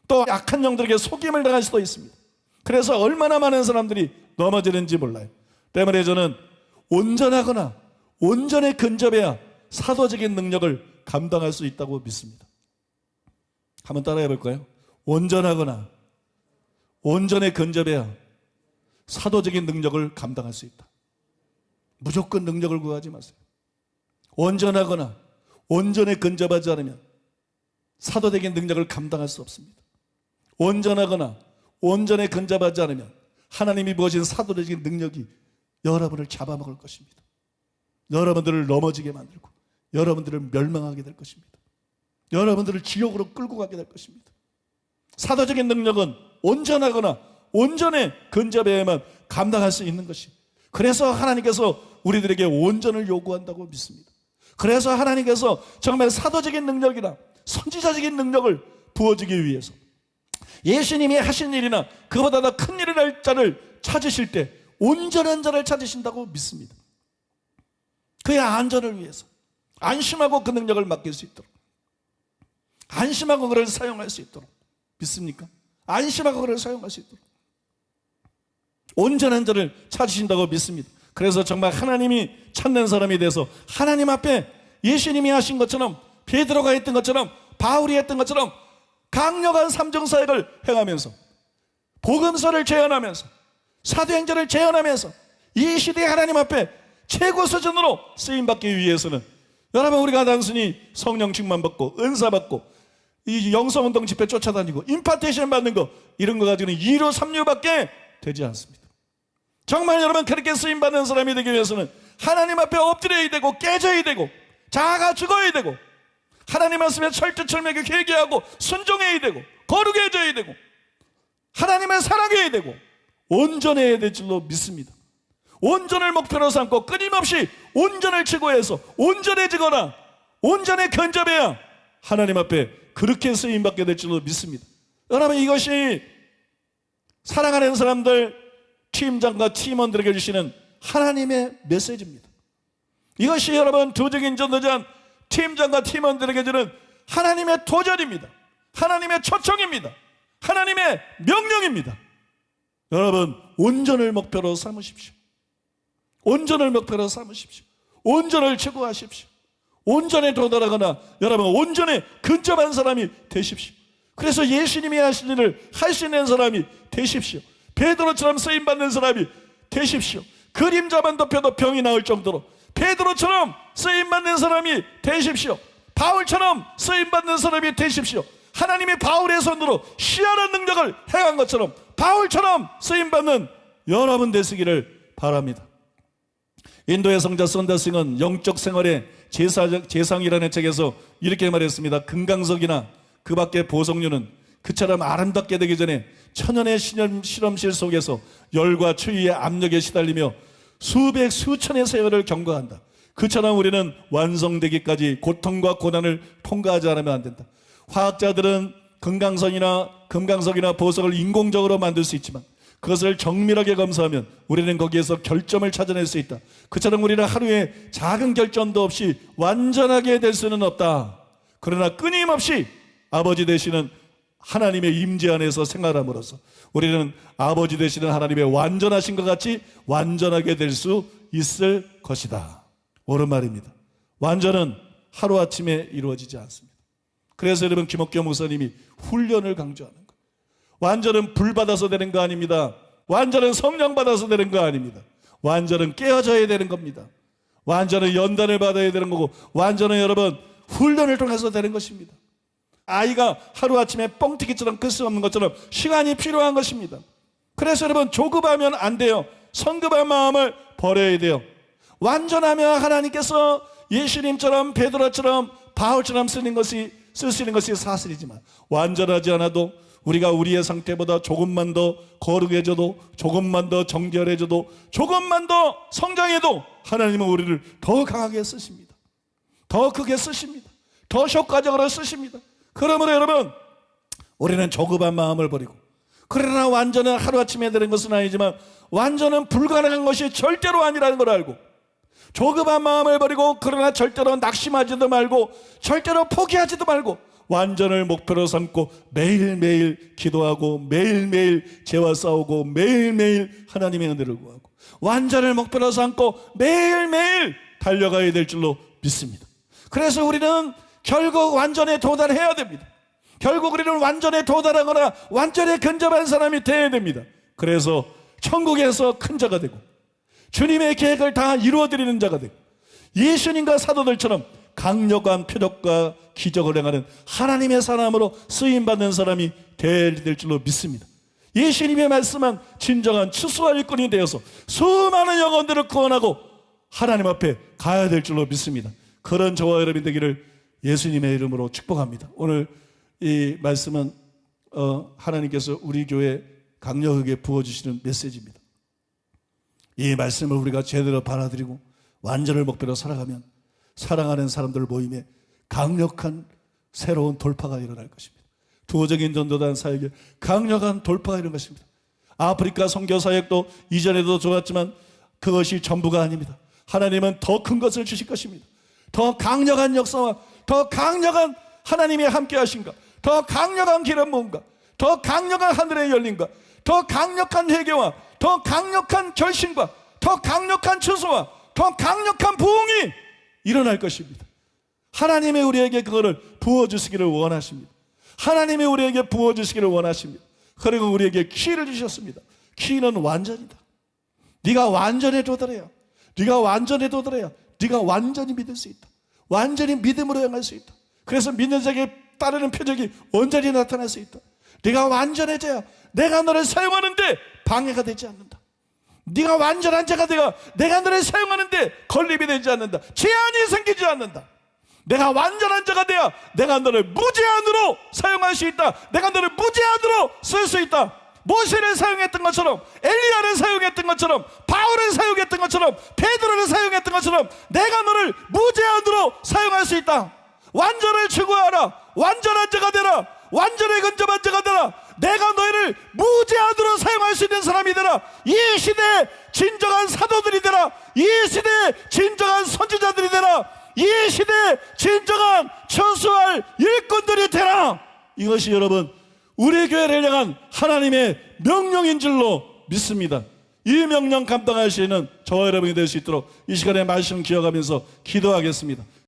[SPEAKER 1] 또 약한 영들에게 속임을 당할 수도 있습니다. 그래서 얼마나 많은 사람들이 넘어지는지 몰라요. 때문에 저는 온전하거나 온전에 근접해야 사도적인 능력을 감당할 수 있다고 믿습니다. 한번 따라해 볼까요? 온전하거나 온전에 근접해야 사도적인 능력을 감당할 수 있다. 무조건 능력을 구하지 마세요. 온전하거나 온전에 근접하지 않으면 사도적인 능력을 감당할 수 없습니다. 온전하거나 온전에 근접하지 않으면 하나님이 부어진 사도적인 능력이 여러분을 잡아먹을 것입니다. 여러분들을 넘어지게 만들고 여러분들을 멸망하게 될 것입니다. 여러분들을 지옥으로 끌고 가게 될 것입니다. 사도적인 능력은 온전하거나 온전에 근접해야만 감당할 수 있는 것이. 그래서 하나님께서 우리들에게 온전을 요구한다고 믿습니다. 그래서 하나님께서 정말 사도적인 능력이나 선지자적인 능력을 부어주기 위해서 예수님이 하신 일이나 그보다 더 큰 일을 할 자를 찾으실 때 온전한 자를 찾으신다고 믿습니다. 그의 안전을 위해서 안심하고 그 능력을 맡길 수 있도록. 안심하고 그를 사용할 수 있도록. 믿습니까? 안심하고 그를 사용할 수 있도록 온전한 자를 찾으신다고 믿습니다. 그래서 정말 하나님이 찾는 사람이 돼서 하나님 앞에 예수님이 하신 것처럼, 베드로가 했던 것처럼, 바울이 했던 것처럼 강력한 삼중사역을 행하면서 복음서를 재현하면서 사도행전을 재현하면서 이 시대의 하나님 앞에 최고 수준으로 쓰임받기 위해서는 여러분, 우리가 단순히 성령 충만 받고 은사 받고 이 영성운동 집회 쫓아다니고 임파테이션 받는 거, 이런 거 가지고는 2류 3류밖에 되지 않습니다. 정말 여러분, 그렇게 쓰임받는 사람이 되기 위해서는 하나님 앞에 엎드려야 되고 깨져야 되고 자아가 죽어야 되고 하나님 말씀에 철두철미하게 회개하고 순종해야 되고 거룩해져야 되고 하나님을 사랑해야 되고 온전해야 될 줄로 믿습니다. 온전을 목표로 삼고 끊임없이 온전을 추구해서 온전해지거나 온전에 근접해야 하나님 앞에 그렇게 쓰임받게 될 줄로 믿습니다. 여러분, 이것이 사랑하는 사람들, 팀장과 팀원들에게 주시는 하나님의 메시지입니다. 이것이 여러분, 도적인 전도전 팀장과 팀원들에게 주는 하나님의 도전입니다. 하나님의 초청입니다. 하나님의 명령입니다. 여러분, 온전을 목표로 삼으십시오. 온전을 목표로 삼으십시오. 온전을 추구하십시오. 온전에 도달하거나 여러분, 온전에 근접한 사람이 되십시오. 그래서 예수님이 하신 일을 할 수 있는 사람이 되십시오. 베드로처럼 쓰임받는 사람이 되십시오. 그림자만 덮여도 병이 나을 정도로 베드로처럼 쓰임받는 사람이 되십시오. 바울처럼 쓰임받는 사람이 되십시오. 하나님이 바울의 손으로 희한한 능력을 행한 것처럼 바울처럼 쓰임받는 여러분 되시기를 바랍니다. 인도의 성자 선다싱은 영적 생활의 재상이라는 책에서 이렇게 말했습니다. 금강석이나 그 밖의 보석류는 그처럼 아름답게 되기 전에 천연의 실험실 속에서 열과 추위의 압력에 시달리며 수백 수천의 세월을 경과한다. 그처럼 우리는 완성되기까지 고통과 고난을 통과하지 않으면 안 된다. 화학자들은 금강석이나 보석을 인공적으로 만들 수 있지만 그것을 정밀하게 검사하면 우리는 거기에서 결점을 찾아낼 수 있다. 그처럼 우리는 하루에 작은 결점도 없이 완전하게 될 수는 없다. 그러나 끊임없이 아버지 되시는 하나님의 임재 안에서 생활함으로써 우리는 아버지 되시는 하나님의 완전하신 것 같이 완전하게 될 수 있을 것이다. 옳은 말입니다. 완전은 하루아침에 이루어지지 않습니다. 그래서 여러분, 김옥교 목사님이 훈련을 강조하는 거예요. 완전은 불 받아서 되는 거 아닙니다. 완전은 성령 받아서 되는 거 아닙니다. 완전은 깨어져야 되는 겁니다. 완전은 연단을 받아야 되는 거고, 완전은 여러분 훈련을 통해서 되는 것입니다. 아이가 하루아침에 뻥튀기처럼 클 수 없는 것처럼 시간이 필요한 것입니다. 그래서 여러분, 조급하면 안 돼요. 성급한 마음을 버려야 돼요. 완전하면 하나님께서 예수님처럼 베드로처럼 바울처럼 쓰시는 것이 사실이지만, 완전하지 않아도 우리가 우리의 상태보다 조금만 더 거룩해져도, 조금만 더 정결해져도, 조금만 더 성장해도 하나님은 우리를 더 강하게 쓰십니다. 더 크게 쓰십니다. 더 효과적으로 쓰십니다. 그러므로 여러분, 우리는 조급한 마음을 버리고, 그러나 완전은 하루아침에 되는 것은 아니지만 완전은 불가능한 것이 절대로 아니라는 걸 알고, 조급한 마음을 버리고, 그러나 절대로 낙심하지도 말고 절대로 포기하지도 말고 완전을 목표로 삼고 매일매일 기도하고 매일매일 죄와 싸우고 매일매일 하나님의 은혜를 구하고 완전을 목표로 삼고 매일매일 달려가야 될 줄로 믿습니다. 그래서 우리는 결국 완전에 도달해야 됩니다. 결국 우리는 완전에 도달하거나 완전에 근접한 사람이 되어야 됩니다. 그래서 천국에서 큰 자가 되고 주님의 계획을 다 이루어드리는 자가 되고 예수님과 사도들처럼 강력한 표적과 기적을 행하는 하나님의 사람으로 쓰임받는 사람이 될 줄로 믿습니다. 예수님의 말씀한 진정한 추수와 일꾼이 되어서 수많은 영혼들을 구원하고 하나님 앞에 가야 될 줄로 믿습니다. 그런 저와 여러분 되기를 예수님의 이름으로 축복합니다. 오늘 이 말씀은 하나님께서 우리 교회에 강력하게 부어주시는 메시지입니다. 이 말씀을 우리가 제대로 받아들이고 완전을 목표로 살아가면 사랑하는 사람들 모임에 강력한 새로운 돌파가 일어날 것입니다. 두어적인 전도단 사역에 강력한 돌파가 일어날 것입니다. 아프리카 선교 사역도 이전에도 좋았지만 그것이 전부가 아닙니다. 하나님은 더 큰 것을 주실 것입니다. 더 강력한 역사와 더 강력한 하나님이 함께 하신가? 더 강력한 기름 부음과 더 강력한 하늘의 열림과 더 강력한 회개와 더 강력한 결심과 더 강력한 추수와 더 강력한 부흥이 일어날 것입니다. 하나님이 우리에게 그거를 부어주시기를 원하십니다. 하나님이 우리에게 부어주시기를 원하십니다. 그리고 우리에게 키를 주셨습니다. 키는 완전이다. 네가 완전에 도달해야, 네가 완전에 도달해야 네가 완전히 믿을 수 있다. 완전히 믿음으로 행할 수 있다. 그래서 믿는 자에게 따르는 표적이 온전히 나타날 수 있다. 네가 완전해져야 내가 너를 사용하는데 방해가 되지 않는다. 네가 완전한 자가 되어 내가 너를 사용하는데 걸림이 되지 않는다. 제한이 생기지 않는다. 내가 완전한 자가 되어 내가 너를 무제한으로 사용할 수 있다. 내가 너를 무제한으로 쓸 수 있다. 모세를 사용했던 것처럼, 엘리야를 사용했던 것처럼, 바울을 사용했던 것처럼, 베드로를 사용했던 것처럼 내가 너를 무제한으로 사용할 수 있다. 완전을 추구하라. 완전한 자가 되라. 완전히 근접한 자가 되라. 내가 너희를 무제한으로 사용할 수 있는 사람이 되라. 이 시대에 진정한 사도들이 되라. 이 시대에 진정한 선지자들이 되라. 이 시대에 진정한 처수할 일꾼들이 되라. 이것이 여러분 우리 교회를 향한 하나님의 명령인 줄로 믿습니다. 이 명령 감당할 수 있는 저와 여러분이 될 수 있도록 이 시간에 말씀 기억하면서 기도하겠습니다.